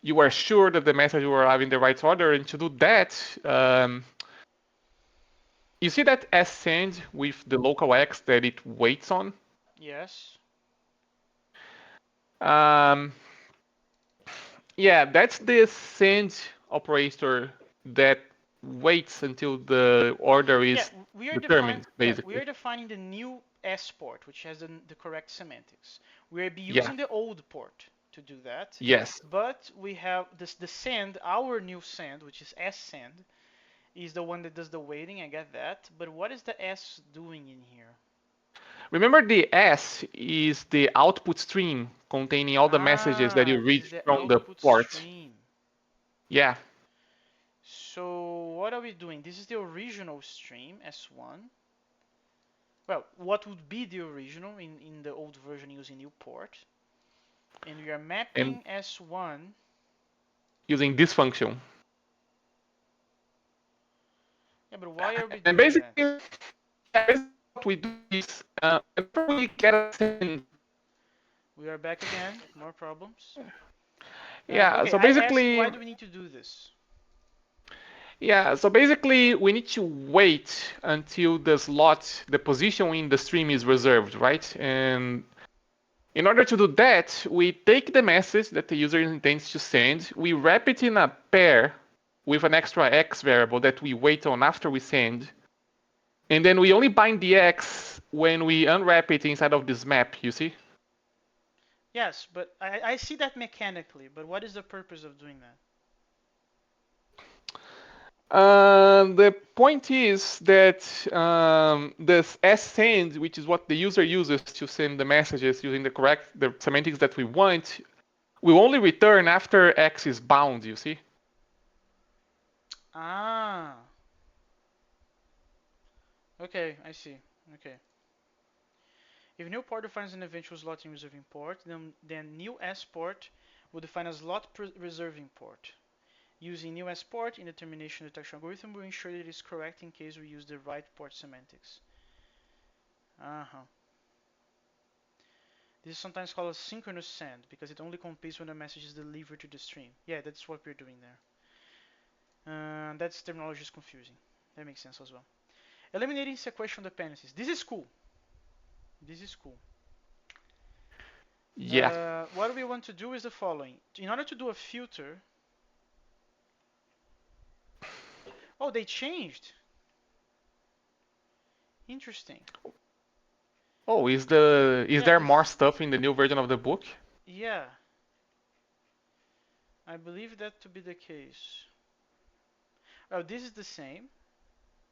you are sure that the message will arrive in the right order. And to do that, you see that send with the local x that it waits on? Yes. Um, Yeah, that's the send operator that waits until the order Yeah, is determined, we basically. are defining the new S port, which has the correct semantics. We'll be Yeah, using the old port to do that, yes. but we have the send, our new send, which is S send, is the one that does the waiting. I get that, but what is the S doing in here? Remember the S is the output stream containing all the messages that Ah, you this read is the from the output port. stream. Yeah. So what are we doing? This is the original stream, S1. Well, what would be the original in the old version using new port. And we are And mapping S1. using this function. Yeah, but why are we And doing that? basically what we do is whenever we get a send, We are back again. More problems. yeah, Okay, so I asked basically why do we need to do this? Yeah, so basically we need to wait until the slot, the position in the stream is reserved, right? And in order to do that, we take the message that the user intends to send, we wrap it in a pair with an extra x variable that we wait on after we send, and then we only bind the x when we unwrap it inside of this map, you see? Yes, but I see that mechanically, but what is the purpose of doing that? The point is that this send, which is what the user uses to send the messages using the semantics that we want, will only return after x is bound. You see? Ah, okay, I see. Okay. If new port defines an eventual slot in reserving port, then new S port will define a slot reserving port. Using new S port in the termination detection algorithm will ensure that it is correct in case we use the right port semantics. Uh-huh. This is sometimes called a synchronous send because it only competes when the message is delivered to the stream. Yeah, that's what we're doing there. That's terminology is confusing. That makes sense as well. Eliminating sequential dependencies. This is cool. This is cool. Yeah. What we want to do is the following. In order to do a filter, oh, they changed. Interesting. Oh, is Yeah, there more this. stuff in the new version of the book? Yeah, I believe that to be the case. Oh, this is the same.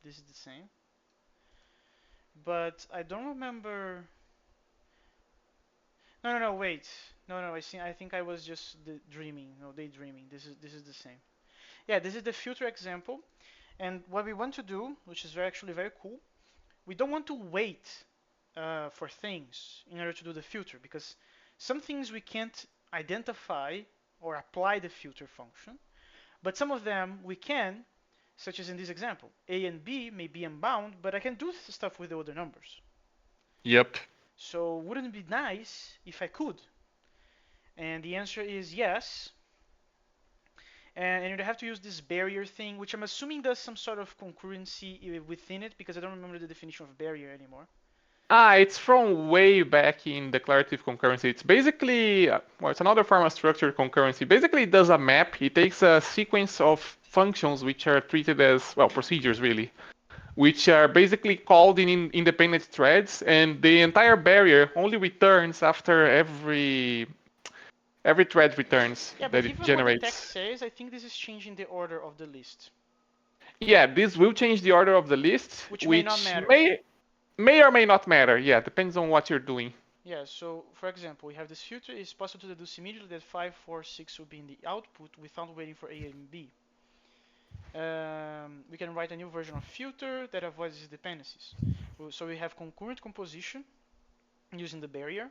This is the same. But I don't remember. No, no, no. Wait. No, no. I think I was just dreaming. No, daydreaming. This is the same. Yeah, this is the filter example. And what we want to do, which is actually very cool, we don't want to wait for things in order to do the filter because some things we can't identify or apply the filter function, but some of them we can, such as in this example. A and B may be unbound, but I can do stuff with the other numbers. Yep. So wouldn't it be nice if I could? And the answer is yes. And you have to use this barrier thing, which I'm assuming does some sort of concurrency within it because I don't remember the definition of barrier anymore. Ah, it's from way back in declarative concurrency. It's basically, well, it's another form of structured concurrency. Basically, it does a map. It takes a sequence of functions which are treated as, well, procedures really, which are basically called in independent threads, and the entire barrier only returns after every thread returns Yeah, but that it given what the text generates. says, I think this is changing the order of the list, Yeah, this will change the order of the list, which may not which matter. may or may not matter. Yeah, depends on what you're doing. Yeah, so for example, we have this filter. It's possible to deduce immediately that 5, 4, 6 will be in the output without waiting for A and B. We can write a new version of filter that avoids these dependencies. So we have concurrent composition using the barrier,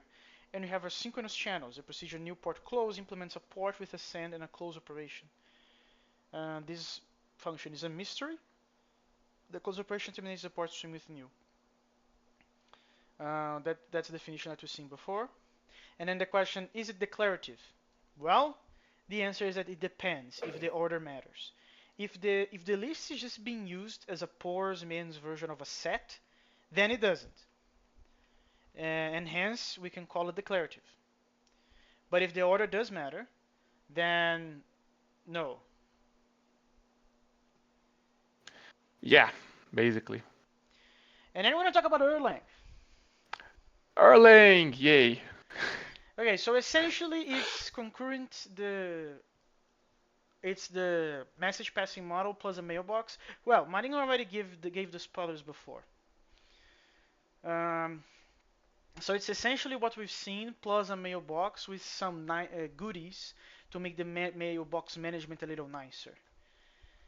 and we have our synchronous channels. The procedure new port close implements a port with a send and a close operation. This function is a mystery. The close operation terminates the port stream with new. That's the definition that we've seen before. And then the question, is it declarative? Well, the answer is that it depends if the order matters. If the list is just being used as a pores mains version of a set, then it doesn't. And hence we can call it declarative. But if the order does matter, then no. Yeah, basically. And then we want to talk about Erlang. Erlang, yay. Okay, so essentially it's the message passing model plus a mailbox. Well, Marinho already gave the spoilers before. Um, so it's essentially what we've seen plus a mailbox with some goodies to make the mailbox management a little nicer.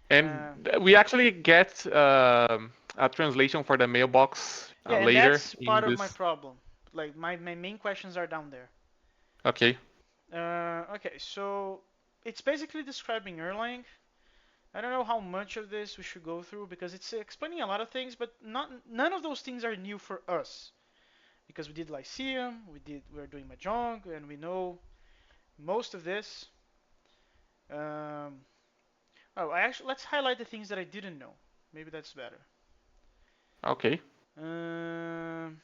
And Uh, we actually get a translation for the mailbox yeah, and later that's in part of my this. problem. Like my main questions are down there. Okay. Okay, so it's basically describing Erlang. I don't know how much of this we should go through because it's explaining a lot of things, but none of those things are new for us because we did Lyceum, we're doing Mahjong, and we know most of this. Um, let's highlight the things that I didn't know. Maybe that's better. Okay. Um,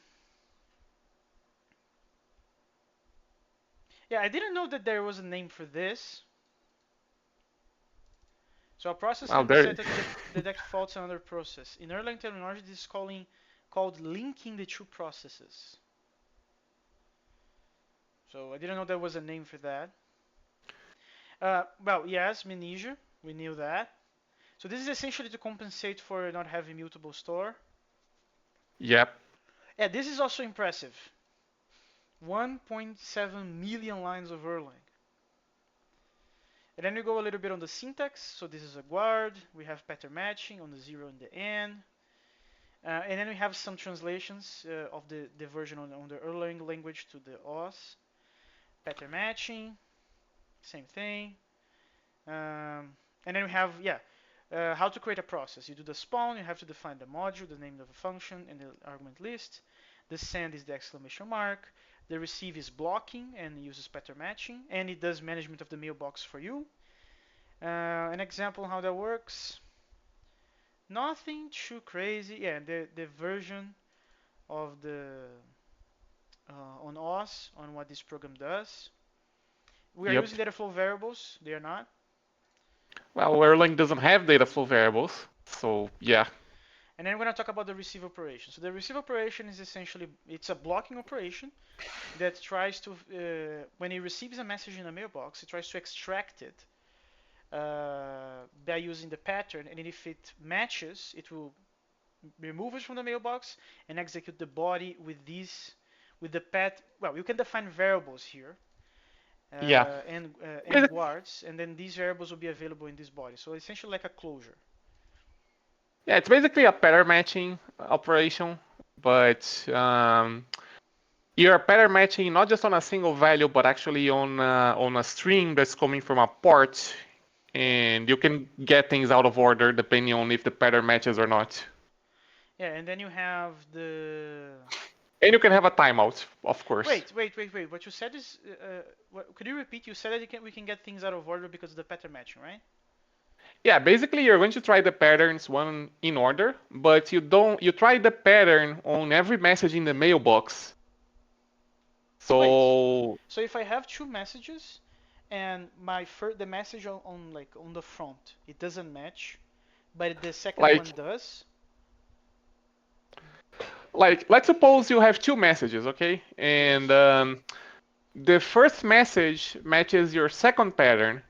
yeah, I didn't know that there was a name for this. So a process Well, can be there. set to detect faults in another process. In Erlang terminology, this is called linking the two processes. So I didn't know there was a name for that. Well, yes, Mnesia, we knew that. So this is essentially to compensate for not having mutable store. Yep. Yeah, this is also impressive. 1.7 million lines of Erlang. And then we go a little bit on the syntax. So this is a guard. We have pattern matching on the 0 and the n. And then we have some translations of the version on the Erlang language to the OS. Pattern matching, same thing. And then we have, yeah, how to create a process. You do the spawn, you have to define the module, the name of the function, and the argument list. The send is the exclamation mark. The receive is blocking and uses pattern matching, and it does management of the mailbox for you. An example how that works. Nothing too crazy. Yeah, the version of the on OS on what this program does. We are Yep. using data flow variables. They are not. Well, Erlang doesn't have data flow variables, so yeah. And then we're going to talk about the receive operation. So the receive operation is essentially it's a blocking operation that tries to when it receives a message in a mailbox, it tries to extract it by using the pattern, and if it matches, it will remove it from the mailbox and execute the body with these with the pat. Well, you can define variables here Yeah. and guards, and then these variables will be available in this body. So essentially like a closure. Yeah, it's basically a pattern matching operation, but you're pattern matching not just on a single value, but actually on a string that's coming from a port, and you can get things out of order depending on if the pattern matches or not. Yeah, and then you have the And you can have a timeout, of course. wait. What you said is, could you repeat? You said that we can get things out of order because of the pattern matching, right? Yeah, basically you're going to try the patterns one in order, but you try the pattern on every message in the mailbox. Wait. So So if I have two messages, and the message on like on the front it doesn't match, but the second like one does. let's suppose you have two messages, okay? And Yes. the first message matches your second pattern,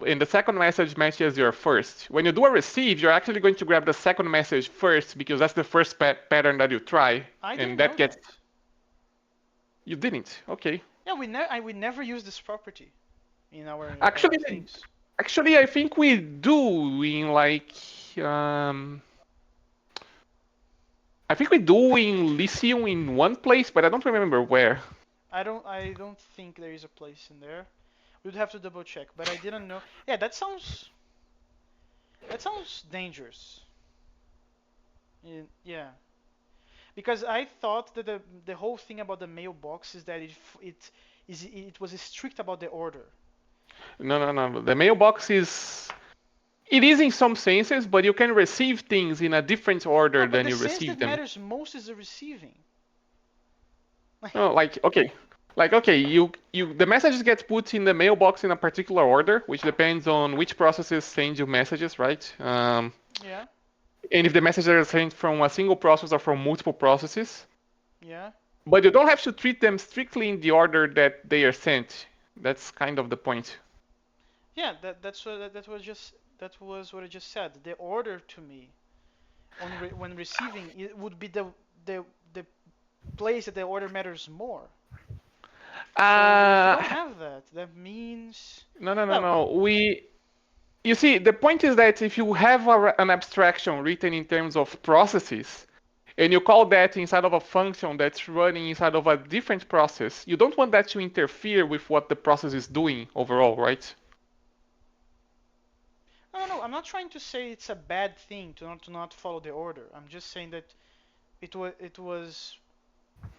and the second message matches your first. When you do a receive, you're actually going to grab the second message first because that's the first pattern that you try, I and didn't that know gets. that. You didn't. Okay. Yeah, we never use this property in our Actually, things. actually, I think we do in like um, I think we do in Lyceum in one place, but I don't remember where. I don't think there is a place in there. We'd have to double check, but I didn't know. Yeah, that sounds dangerous. Yeah, because I thought that the whole thing about the mailbox is that it was strict about the order. No, no, no. The mailbox is. It is in some senses, but you can receive things in a different No, order but than the you sense receive that them. matters most is the receiving. No, like okay, the messages get put in the mailbox in a particular order, which depends on which processes send you messages, right? Yeah, And if the messages are sent from a single process or from multiple processes. yeah, But you don't have to treat them strictly in the order that they are sent. That's kind of the point. yeah. That was what I just said. The order to me when receiving it would be the place that the order matters more. So if you Uh, don't have that, that means no, no, no, well, no. You see, the point is that if you have an abstraction written in terms of processes, and you call that inside of a function that's running inside of a different process, you don't want that to interfere with what the process is doing overall, right? no. I'm not trying to say it's a bad thing to not follow the order. I'm just saying that it was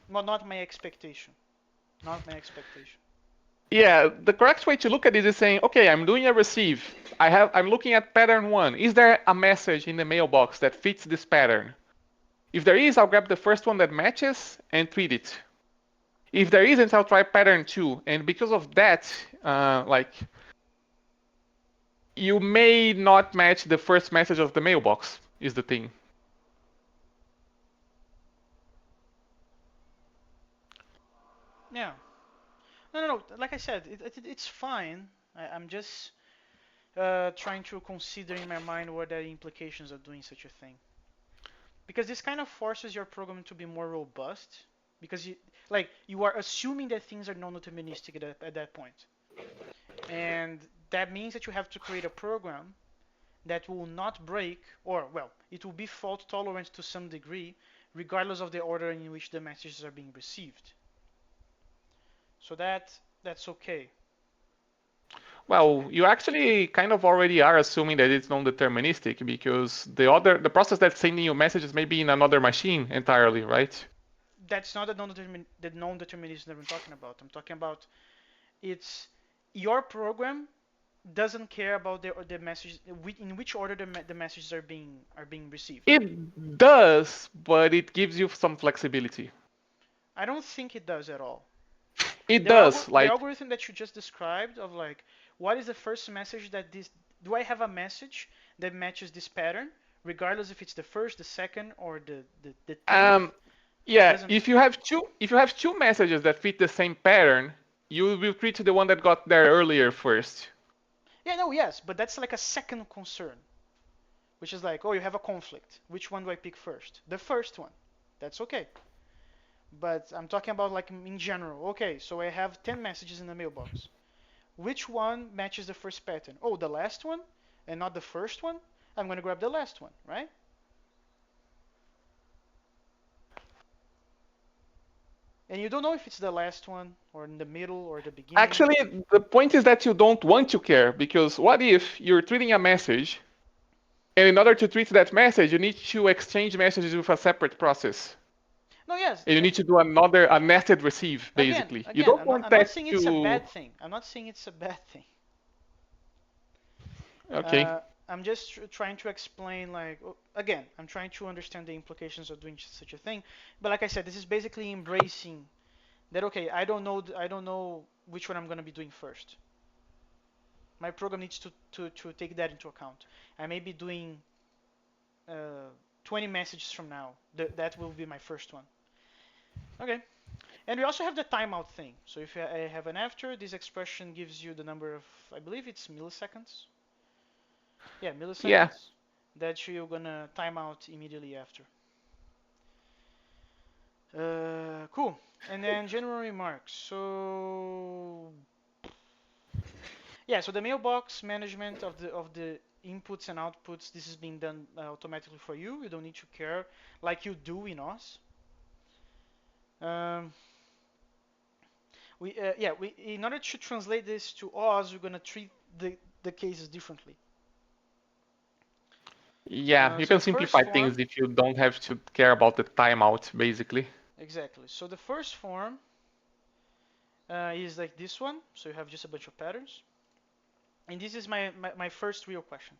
not my expectation. Not my expectation. Yeah, the correct way to look at it is saying, okay, I'm doing a receive. I'm looking at pattern one. Is there a message in the mailbox that fits this pattern? If there is, I'll grab the first one that matches and treat it. If there isn't, I'll try pattern two. And because of that, like you may not match the first message of the mailbox, is the thing. Yeah. No. Like I said, it's fine. I'm just trying to consider in my mind what are the implications of doing such a thing. Because this kind of forces your program to be more robust. Because you are assuming that things are non-deterministic at that point, and that means that you have to create a program that will not break, or well, it will be fault tolerant to some degree, regardless of the order in which the messages are being received. So that's okay. Well, you actually kind of already are assuming that it's non-deterministic because the process that's sending you messages may be in another machine entirely, right? That's not the non-determinism that I'm talking about. I'm talking about it's your program doesn't care about the message in which order the messages are being received. It does, but it gives you some flexibility. I don't think it does at all. It The does, the like algorithm that you just described of like what is the first message that this do I have a message that matches this pattern regardless if it's the first, the second, or the tenth. Um, It yeah, doesn't. if you have two messages that fit the same pattern, you will treat the one that got there earlier first. Yeah, no, yes, but that's like a second concern, which is like, oh, you have a conflict. Which one do I pick first? The first one. That's okay. But I'm talking about like in general. Okay, so I have 10 messages in the mailbox. Which one matches the first pattern? Oh, the last one and not the first one? I'm going to grab the last one, right? And you don't know if it's the last one or in the middle or the beginning. Actually, the point is that you don't want to care because what if you're treating a message, and in order to treat that message, you need to exchange messages with a separate process. No, yes. And you need to do a nested receive, Again, basically. You again, don't I'm not want I'm not that saying it's a to. bad thing. I'm not saying it's a bad thing. Okay. Uh, I'm just trying to explain, like, again, I'm trying to understand the implications of doing such a thing. But like I said, this is basically embracing that. Okay, I don't know which one I'm gonna be doing first. My program needs to take that into account. I may be doing 20 messages from now. That will be my first one. Okay. And we also have the timeout thing. So if I have an after, this expression gives you the number of, I believe it's milliseconds. Yeah, Yeah. milliseconds that you're gonna time out immediately after. Cool. And then general remarks. So yeah, so the mailbox management of the inputs and outputs, this is being done automatically for you. You don't need to care like you do in OS. Um, we in order to translate this to OS, we're gonna treat the cases differently. Yeah, you So can the first simplify form, things if you don't have to care about the timeout, basically. exactly. So the first form is like this one. So you have just a bunch of patterns. And this is my first real question.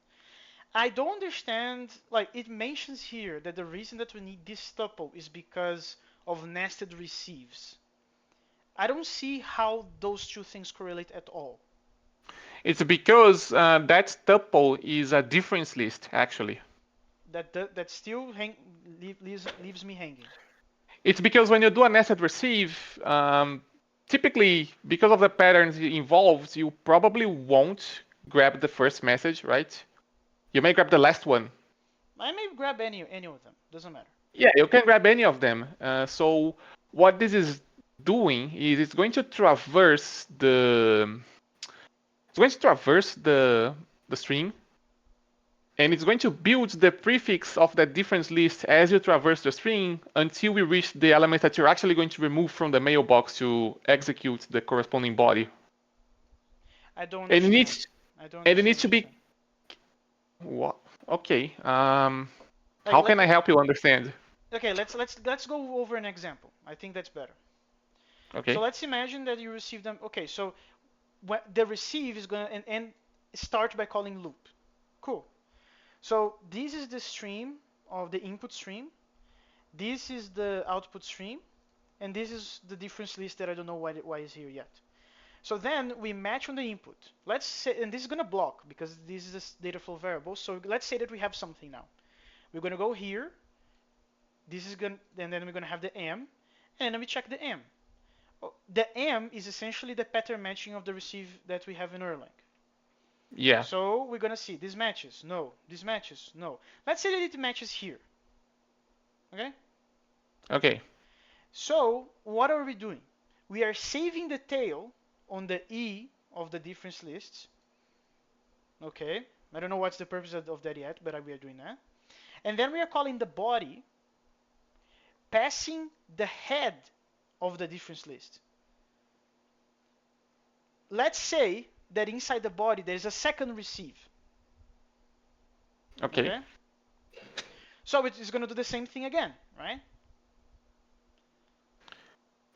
I don't understand, like it mentions here that the reason that we need this tuple is because of nested receives. I don't see how those two things correlate at all. It's because that tuple is a difference list, actually. That still leaves me hanging. It's because when you do a nested receive, typically, because of the patterns involved, you probably won't grab the first message, right? You may grab the last one. I may grab any of them, doesn't matter. Yeah, you can grab any of them. So what this is doing is it's going to traverse the string, and it's going to build the prefix of that difference list as you traverse the string until we reach the element that you're actually going to remove from the mailbox to execute the corresponding body. I don't And it understand. needs I don't and it understand needs what to you're be saying. what? Okay. Like How can let I help you understand? okay, let's go over an example. I think that's better. So Okay. let's imagine that you receive them. Okay, so the receive is gonna and start by calling loop. Cool. So this is the stream of the input stream. This is the output stream, and this is the difference list that I don't know why is here yet. So then we match on the input. Let's say, and this is gonna block because this is a data flow variable. So let's say that we have something now. We're gonna go here. This is gonna, and then we're gonna have the M, and then we check the M. Oh, the M is essentially the pattern matching of the receive that we have in Erlang. Yeah. So we're gonna see this matches, no, this matches, no. Let's say that it matches here, okay? Okay. So what are we doing? We are saving the tail on the E of the difference lists, okay? I don't know what's the purpose of that yet, but we are doing that. And then we are calling the body, passing the head of the difference list. Let's say that inside the body there is a second receive, Okay. okay? So it's going to do the same thing again, right?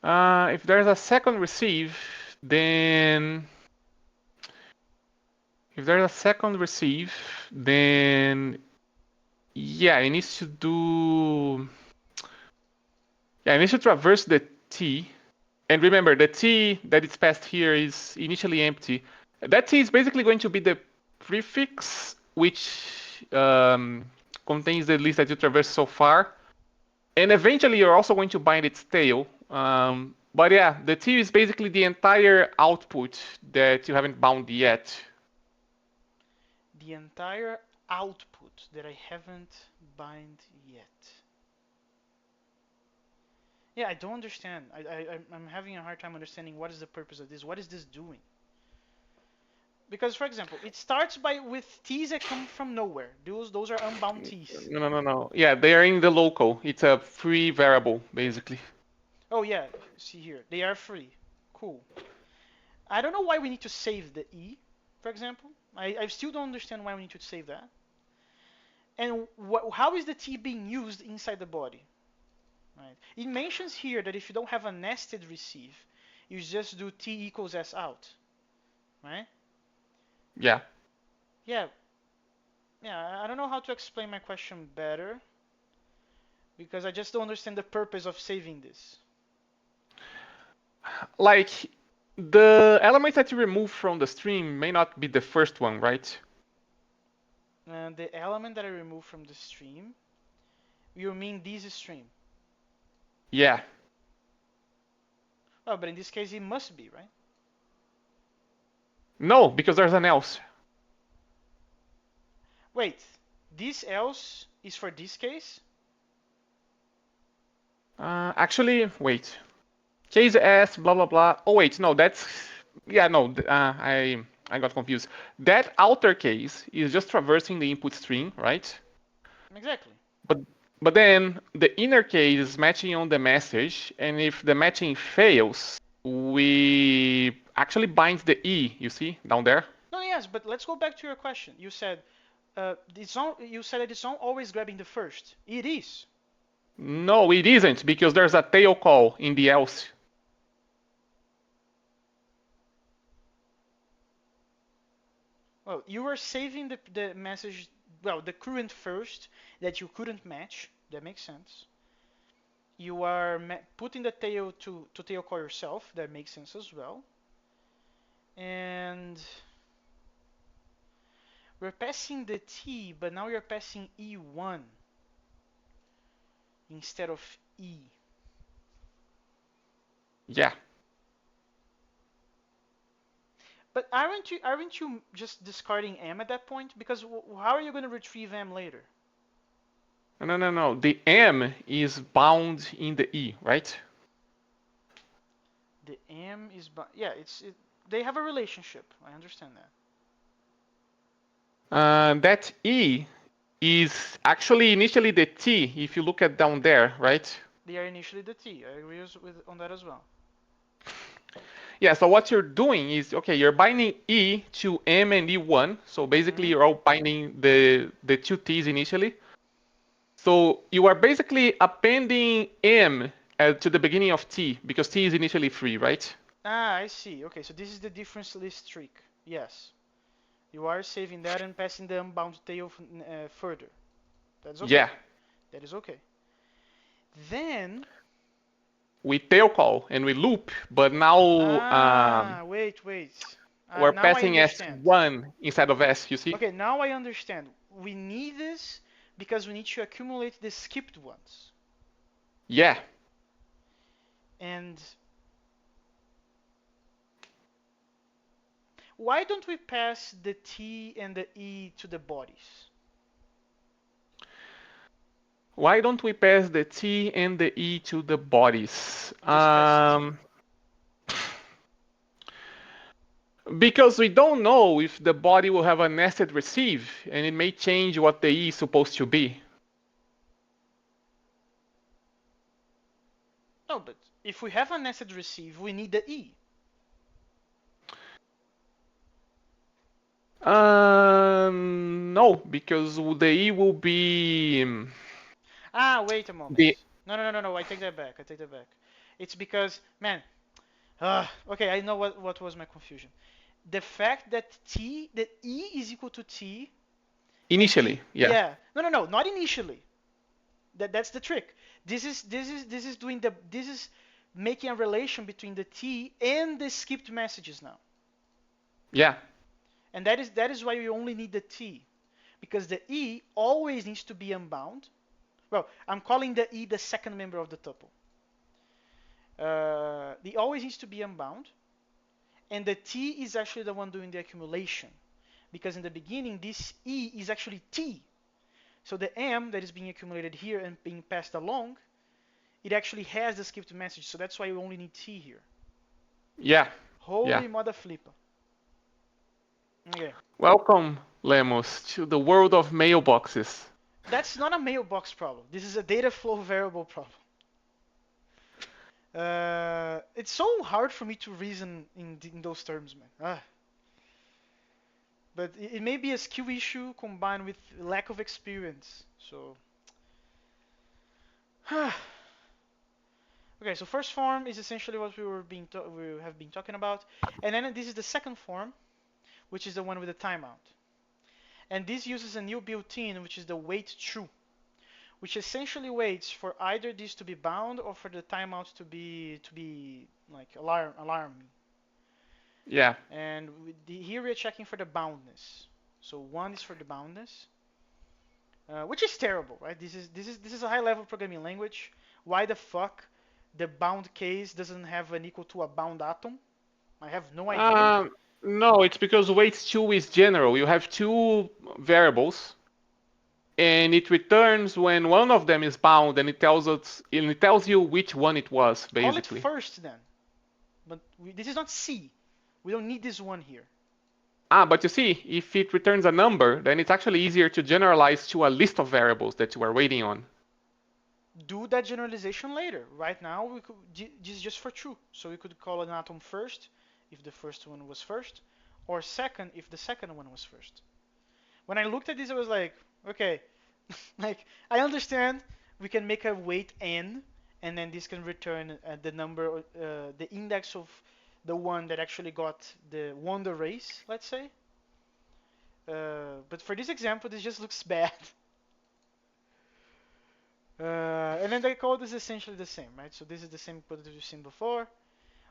If there's a second receive, then if there's a second receive, then yeah, it needs to do. Yeah, it needs to traverse the T. And remember, the T that is passed here is initially empty. That T is basically going to be the prefix which contains the list that you traversed so far, and eventually you're also going to bind its tail. But yeah, the T is basically the entire output that you haven't bound yet. The entire output that I haven't bind yet. Yeah, I don't understand. I'm having a hard time understanding what is the purpose of this. What is this doing? Because, for example, it starts by with t's that come from nowhere. Those are unbound t's. No, no, no, no. Yeah, they are in the local. It's a free variable, basically. Oh yeah, see here, they are free. Cool. I don't know why we need to save the e, for example. I still don't understand why we need to save that. And how is the t being used inside the body? Right. It mentions here that if you don't have a nested receive, you just do t equals s out, right? Yeah. Yeah, yeah. I don't know how to explain my question better because I just don't understand the purpose of saving this. Like, the elements that you remove from the stream may not be the first one, right? And the element that I remove from the stream, you mean this stream? Yeah. Oh, but in this case, it must be, right? No, because there's an else. Wait, this else is for this case? Actually, wait. Case S, blah blah blah. Oh wait, no, that's yeah, no. I got confused. That outer case is just traversing the input stream, right? Exactly. But but then the inner case is matching on the message, and if the matching fails, we actually bind the E. You see down there? No, yes, but let's go back to your question. You said you said that it's not always grabbing the first. It is. No, it isn't because there's a tail call in the else. Well, you were saving the message, well, the current first that you couldn't match. That makes sense. You are putting the tail to tail call yourself. That makes sense as well. And we're passing the T, but now you're passing E1 instead of E. Yeah. But aren't you just discarding M at that point? Because how are you going to retrieve M later? No, no, no, no. The M is bound in the E, right? The M is yeah, they have a relationship. I understand that. That E is actually initially the T if you look at down there, right? They are initially the T. I agree with on that as well. Yeah, so what you're doing is, okay, you're binding E to M and E1. So basically Mm-hmm. you're all binding the two T's initially. So you are basically appending M to the beginning of T because T is initially free, right? Ah, I see. Okay, so this is the difference list trick. Yes. You are saving that and passing the unbound tail further. That's okay. Yeah, That is okay. Then, we tail call and we loop, but now wait. we're Now I passing understand. S1 instead of S, you see? Okay, now I understand. We need this because we need to accumulate the skipped ones. Yeah. And why don't we pass the T and the E to the bodies? Why don't we pass the T and the E to the bodies? Just pass T. Because we don't know if the body will have a nested receive, and it may change what the E is supposed to be. No, but if we have a nested receive, we need the E. No, because the E will be Wait a moment. the No. I take that back. I take that back. It's because, man. Okay, I know what was my confusion. The fact that that E is equal to T, and E, initially. Yeah, yeah. No, not initially. That's the trick. This is making a relation between the T and the skipped messages now. yeah. And that is why we only need the T. because the E always needs to be unbound. Well, I'm calling the E the second member of the tuple. The always needs to be unbound, and the T is actually the one doing the accumulation, because in the beginning this E is actually T. So the M that is being accumulated here and being passed along, it actually has the skipped message. So that's why you only need T here. Yeah, yeah. Holy mother flipper. Okay. Welcome, Lemos, to the world of mailboxes. That's not a mailbox problem. This is a data flow variable problem. It's so hard for me to reason in those terms, man. But it may be a skill issue combined with lack of experience. So, okay. So first form is essentially what we have been talking about, and then this is the second form, which is the one with the timeout. And this uses a new built-in, which is the wait true, which essentially waits for either this to be bound or for the timeout to be like alarming. Yeah. And here we're checking for the boundness. So one is for the boundness, which is terrible, right? This is a high-level programming language. Why the fuck the bound case doesn't have an equal to a bound atom? I have no idea. Um, no, it's because wait2 is general. You have two variables, and it returns when one of them is bound, and it tells you which one it was, Call it basically. first then. But this is not C. We don't need this one here. Ah, but you see, if it returns a number, then it's actually easier to generalize to a list of variables that you are waiting on. Do that generalization later. Right now, this is just for true. So we could call an atom first if the first one was first, or second if the second one was first. When I looked at this, I was like, okay, like I understand we can make a weight n, and then this can return the number, the index of the one that actually won the race, let's say. But for this example, this just looks bad. And then the code is essentially the same, right? So this is the same code that we've seen before,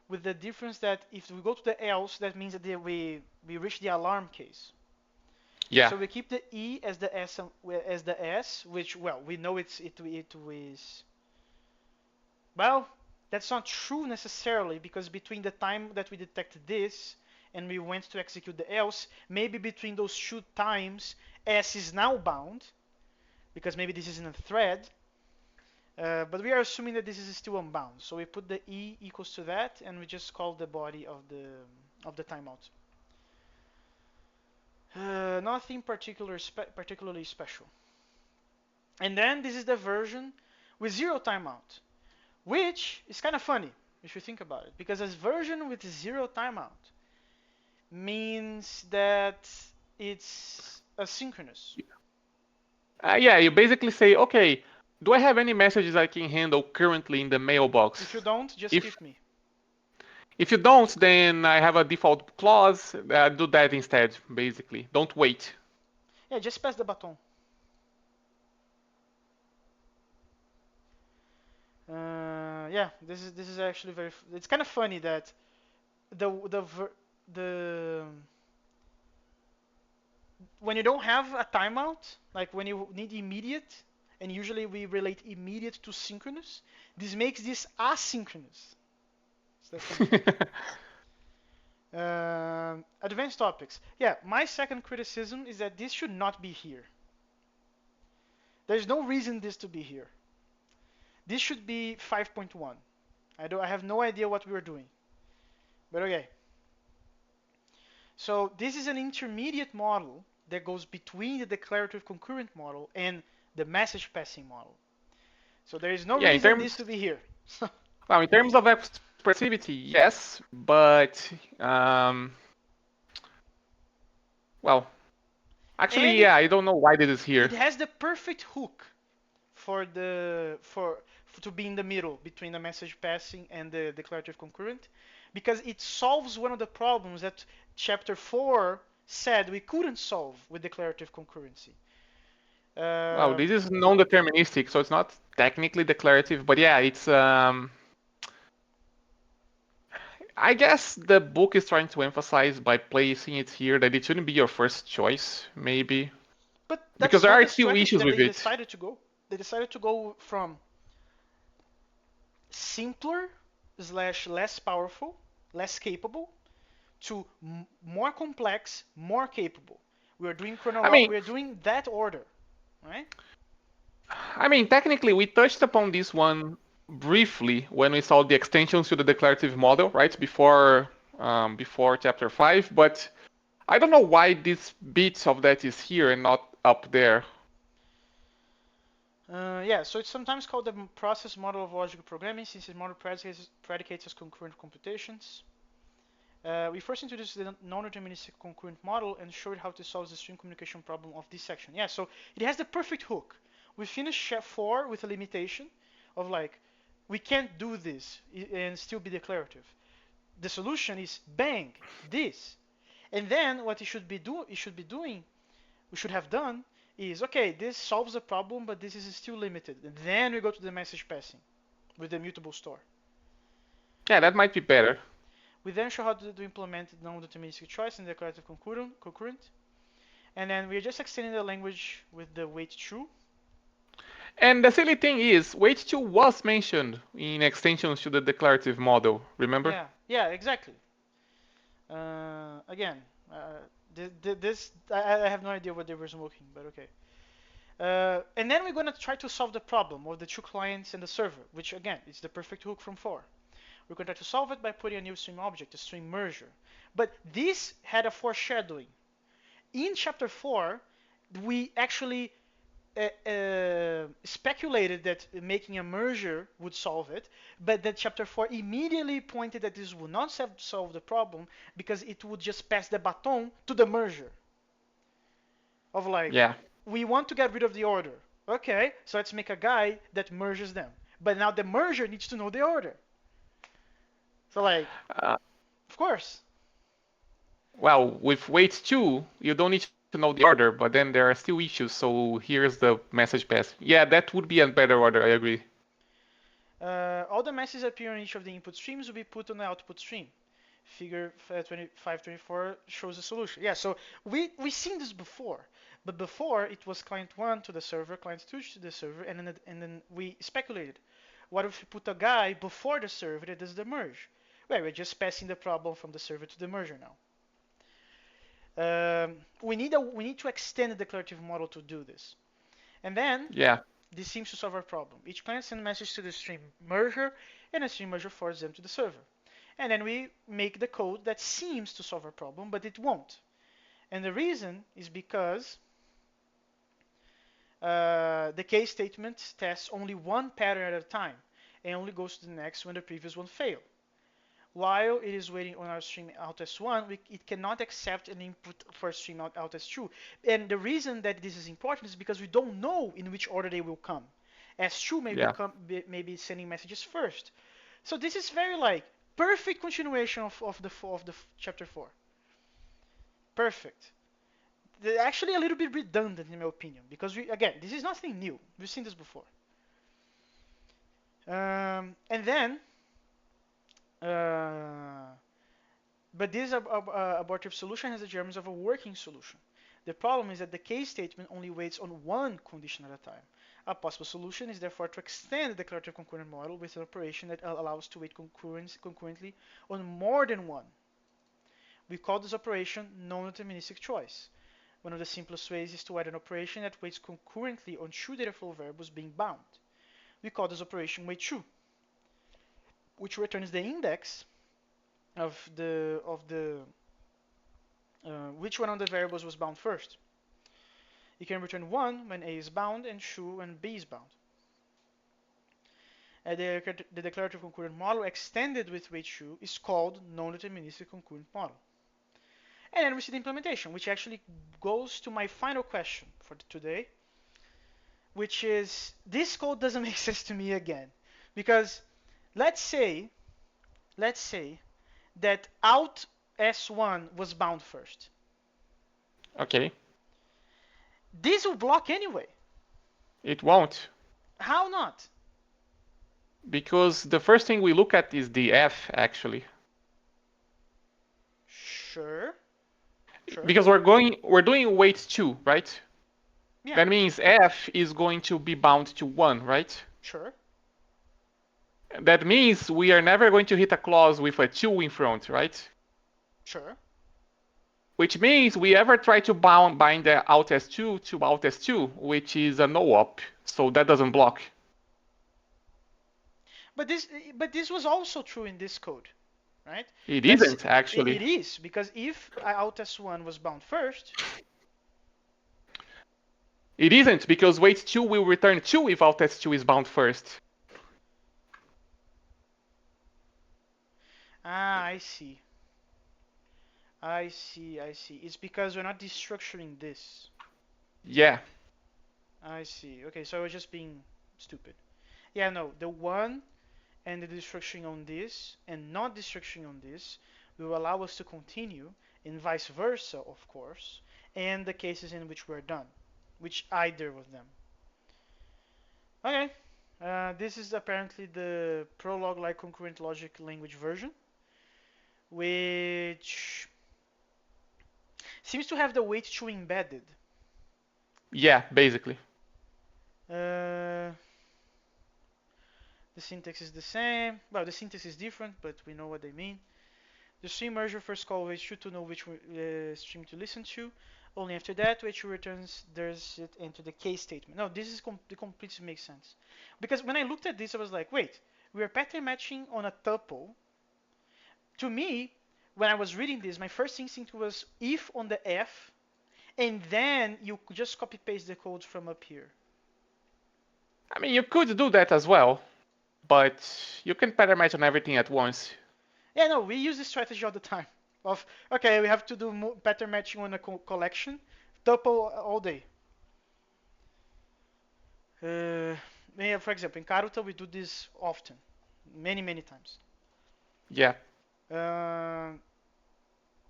with the difference that if we go to the else, that means that we reach the alarm case. Yeah. So we keep the E as the S, which well we know it is well that's not true necessarily because between the time that we detected this and we went to execute the else, maybe between those two times S is now bound because maybe this isn't a thread. But we are assuming that this is still unbound, so we put the E equals to that, and we just call the body of the timeout. Nothing particularly special. And then this is the version with zero timeout, which is kind of funny if you think about it, because a version with zero timeout means that it's asynchronous. Yeah, you basically say, okay, do I have any messages I can handle currently in the If you mailbox? don't, just If skip me. if you don't, then I have a default clause. Do that instead, basically. Don't wait. Yeah, just pass the baton. Yeah, this is actually very. It's kind of funny that the when you don't have a timeout, like when you need immediate, and usually we relate immediate to synchronous, this makes this asynchronous. So that's kind of funny. Advanced topics. Yeah, my second criticism is that this should not be here. There's no reason this to be here. This should be 5.1. I have no idea what we were doing. But okay. So this is an intermediate model that goes between the declarative concurrent model and the message passing model. So there is no Yeah, reason this to be here. in terms of expressivity, yes, but well, actually, And yeah, I don't know why this is it here. has the perfect hook for to be in the middle between the message passing and the declarative concurrent, because it solves one of the problems that chapter 4 said we couldn't solve with declarative concurrency. Well, Uh, this is non-deterministic, so it's not technically declarative, but yeah, it's I guess the book is trying to emphasize by placing it here that it shouldn't be your first choice, maybe. But because that's there not are the still strategy issues that with they it. decided to go. They decided to go from simpler slash less powerful, less capable, to more complex, more capable. I mean, We are doing that order, right? technically, we touched upon this one briefly when we saw the extensions to the declarative model, right? Before chapter 5, but I don't know why this bit of that is here and not up there. Yeah, so it's sometimes called the process model of logical programming since the model predicates as concurrent computations. We first introduced the non-deterministic concurrent model and showed how to solve the string communication problem of this section. Yeah, so it has the perfect hook. We finished chapter 4 with a limitation of like, we can't do this and still be declarative. The solution is bang, this. And then what it should be doing, we should have done is, okay, this solves the problem, but this is still limited. And then we go to the message passing with the mutable store. Yeah, that might be better. We then show how to implement non-deterministic choice and declarative concurrent. And then we're just extending the language with the wait true. And the silly thing is, wait 2 was mentioned in extensions to the declarative model, remember? Yeah, exactly. Again, this I have no idea what they were smoking, but okay. And then we're gonna try to solve the problem of the two clients and the server, which again is the perfect hook from 4. We're gonna try to solve it by putting a new stream object, a stream merger. But this had a foreshadowing. In chapter 4, we actually speculated that making a merger would solve it, but that chapter 4 immediately pointed that this would not solve the problem because it would just pass the baton to the merger. Of like, Yeah. we want to get rid of the order. Okay, so let's make a guy that merges them. But now the merger needs to know the order. So like, Uh, of course. well, with wait 2, you don't need to know the order, but then there are still issues, so here's the message pass. Yeah, that would be a better order, I agree. All the messages appear on each of the input streams will be put on the output stream. Figure 2524 shows the solution. Yeah, so we've seen this before, but before it was client 1 to the server, client 2 to the server, and then we speculated. What if we put a guy before the server that does the merge? Well, we're just passing the problem from the server to the merger now. We need to extend the declarative model to do this. And then Yeah. this seems to solve our problem. Each client sends a message to the stream merger, and a stream merger forwards them to the server. And then we make the code that seems to solve our problem, but it won't. And the reason is because the case statement tests only one pattern at a time and only goes to the next when the previous one failed. While it is waiting on our stream out as 1, it cannot accept an input for stream out as 2. And the reason that this is important is because we don't know in which order they will come. S2 Yeah. may be sending messages first. So this is very like perfect continuation of the chapter 4. Perfect. They're actually a little bit redundant in my opinion because again, this is nothing new. We've seen this before. And then uh, But this abortive solution has the germs of a working solution. The problem is that the case statement only waits on one condition at a time. A possible solution is therefore to extend the declarative concurrent model with an operation that allows to wait concurrently on more than one. We call this operation non-deterministic choice. One of the simplest ways is to add an operation that waits concurrently on two data flow variables being bound. We call this operation wait2, which returns the index of which one of the variables was bound first. You can return 1 when A is bound and true when B is bound. The declarative concurrent model extended with wait true is called non-deterministic concurrent model. And then we see the implementation, which actually goes to my final question for today, which is this code doesn't make sense to me again. Because let's say, let's say that out S1 was bound first. Okay. This will block anyway. It won't. How not? Because the first thing we look at is the F, actually. Sure, sure. Because we're doing wait 2, right? Yeah, That means f is going to be bound to 1, right? sure, That means we are never going to hit a clause with a 2 in front, right? sure. Which means we ever try to bind the alt s2 to alt s2, which is a no-op, so that doesn't block. But this, but this was also true in this code, right? It Let's. isn't, actually. It is because if alt s1 was bound first, It isn't, because wait 2 will return 2 if alt s2 is bound first. I see. I see. I see. It's because we're not destructuring this. Yeah. I see. Okay, so I was just being stupid. Yeah, no, the one and the destruction on this and not destruction on this will allow us to continue, and vice versa, of course, and the cases in which we're done, which either of them. Okay, this is apparently the Prolog-like concurrent logic language version, which seems to have the weight to embedded. Yeah, basically. Uh, the syntax is the same. Well, the syntax is different, but we know what they mean. The stream merger first call waits true to know which stream to listen to. Only after that, which returns does it into the case statement. No, this is the completely makes sense. Because when I looked at this, I was like, wait, we are pattern matching on a tuple. To me, when I was reading this, my first instinct was if on the F, and then you just copy paste the code from up here. I mean, you could do that as well, but you can pattern match on everything at once. Yeah, no, we use this strategy all the time. Of okay, we have to do pattern matching on a collection, tuple all day. Uh, yeah, for example, in Karuta we do this often, many times. Yeah. Uh,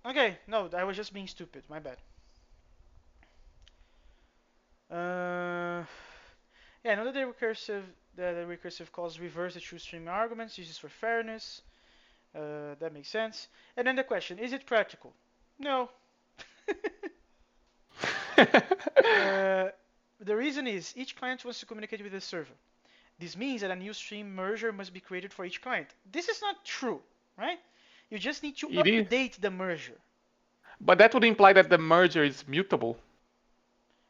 okay, no, I was just being stupid. My bad. Uh, yeah, now that the recursive calls reverse the true stream arguments, uses for fairness. That makes sense. And then the question: is it practical? No. uh, the reason is each client wants to communicate with the server. This means that a new stream merger must be created for each client. This is not true, right? You just need to It is. update the merger. But that would imply that the merger is mutable.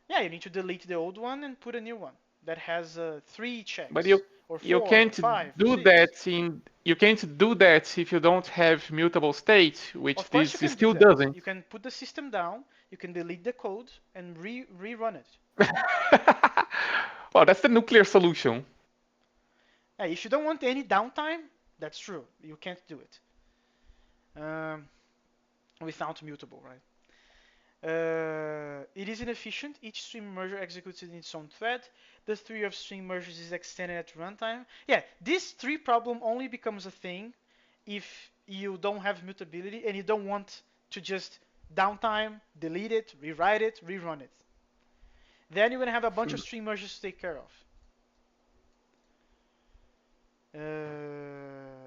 Yeah, you need to delete the old one and put a new one that has three But checks, you or you four, or can't five, or do six. that in you can't do that if you don't have mutable state, which Of course, this you can do still that. doesn't. You can put the system down, you can delete the code, and rerun it. Well, that's the nuclear solution. If you don't want any downtime, that's true. You can't do it without mutable, right? It is inefficient. Each stream merger executes in its own thread. The tree of stream mergers is extended at runtime. Yeah, this tree problem only becomes a thing if you don't have mutability and you don't want to just downtime, delete it, rewrite it, rerun it. Then you're gonna have a bunch of stream mergers to take care of.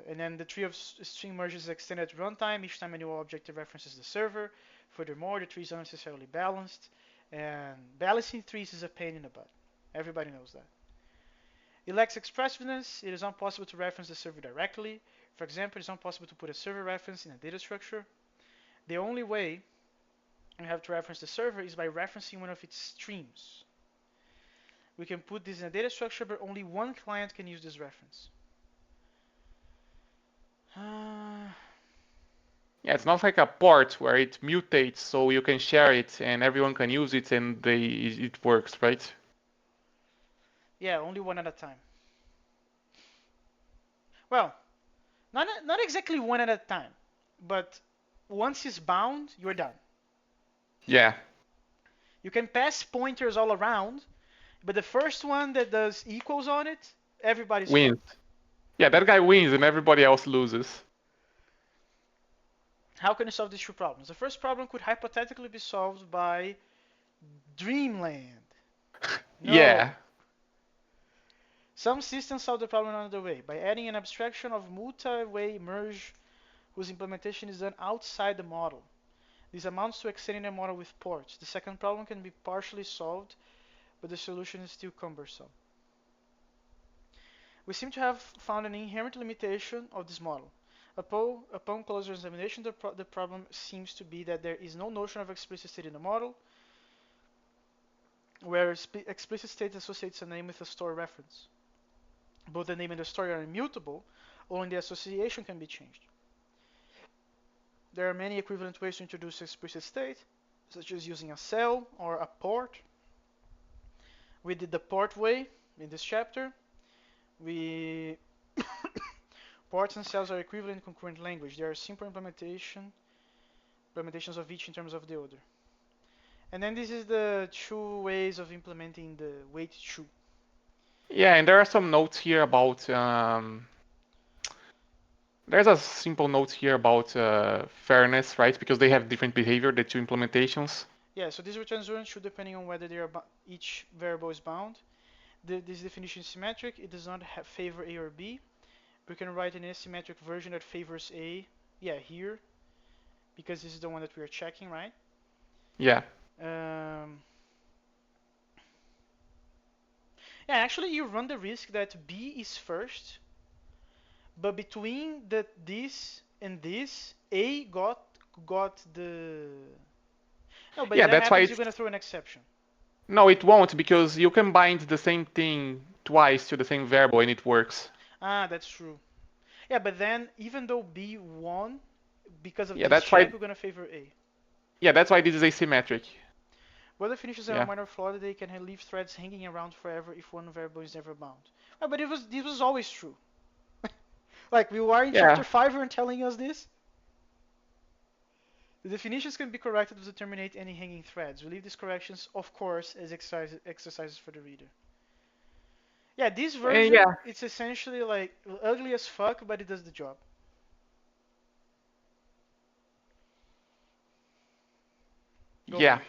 And then the tree of string merges is extended at runtime. Each time a new objective references the server. Furthermore, the tree is unnecessarily balanced. And balancing trees is a pain in the butt. Everybody knows that. It lacks expressiveness. It is impossible to reference the server directly. For example, it is impossible to put a server reference in a data structure. The only way you have to reference the server is by referencing one of its streams. We can put this in a data structure, but only one client can use this reference. Uh, Yeah, it's not like a port where it mutates so you can share it and everyone can use it and it works, right? yeah, only one at a time. Well, not exactly one at a time, but once it's bound, you're done. Yeah, You can pass pointers all around, but the first one that does equals on it, everybody's wins. fucked. Yeah, that guy wins and everybody else loses. How can you solve these two problems? The first problem could hypothetically be solved by Dreamland. Yeah, No. Some systems solve the problem another way, by adding an abstraction of multi-way merge whose implementation is done outside the model. This amounts to extending the model with ports. The second problem can be partially solved but the solution is still cumbersome. We seem to have found an inherent limitation of this model. Upon closer examination, the problem seems to be that there is no notion of explicit state in the model, where explicit state associates a name with a store reference. Both the name and the story are immutable, only the association can be changed. There are many equivalent ways to introduce explicit state, such as using a cell or a port. We did the port way in this chapter. We Ports and cells are equivalent in concurrent language. There are simple implementations of each in terms of the other. And then this is the two ways of implementing the wait true. Yeah, and there are some notes here about there's a simple note here about fairness, right? Because they have different behavior, the two implementations. Yeah, so this returns one true depending on whether they are each variable is bound. This definition is symmetric. It does not favor A or B. We can write an asymmetric version that favors A. Yeah, here, because this is the one that we are checking, right? Yeah. Um, yeah, actually, you run the risk that B is first, but between this and this, A got the. No, but if Yeah, that that's why happens, you're it's gonna throw an exception. no, it won't because you can bind the same thing twice to the same variable and it works. Ah, that's true. Yeah, but then even though B won, because of Yeah, this that's why check, we're gonna favor A. this is asymmetric. Whether finishes have a Yeah. minor flaw that they can leave threads hanging around forever if one variable is never bound. Ah, but this was always true. Like we were in Yeah. chapter 5 and telling us this. The definitions can be corrected to terminate any hanging threads. We leave these corrections, of course, as exercises for the reader. Yeah, this And version, yeah. it's essentially like ugly as fuck, but it does the job. Go Yeah. on.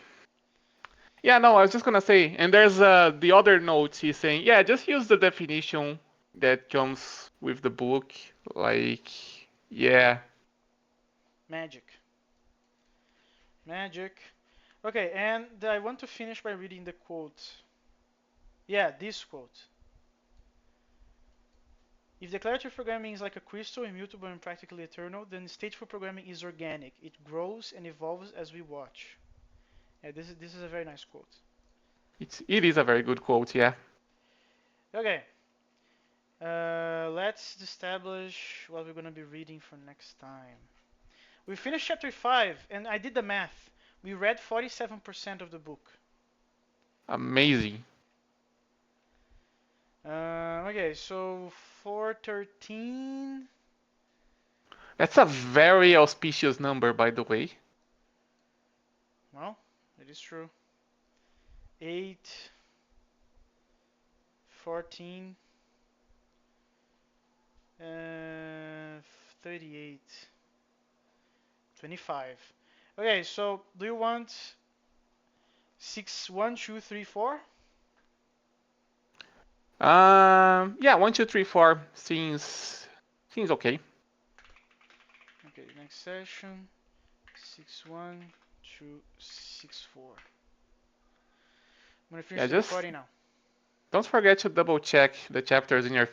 Yeah, no, I was just gonna say, and there's the other note he's saying, yeah, just use the definition that comes with the book. Like, yeah. Magic. Magic. Okay, and I want to finish by reading the quote. Yeah, this quote. If declarative programming is like a crystal, immutable and practically eternal, then stateful programming is organic. It grows and evolves as we watch. Yeah, this is a very nice quote. It is a very good quote, yeah. Okay, let's establish what we're gonna be reading for next time. We finished chapter 5, and I did the math. We read 47% of the book. Amazing. Okay, so 413. That's a very auspicious number, by the way. Well, it is true. 8, 14, 38, 25. Okay, so do you want 6, 1, 2, 3, 4? Yeah, 1, 2, 3, 4 seems okay. Okay, next session 6, 1, 2, 6, 4. I'm gonna finish Yeah, the just recording now. don't forget to double check the chapters in your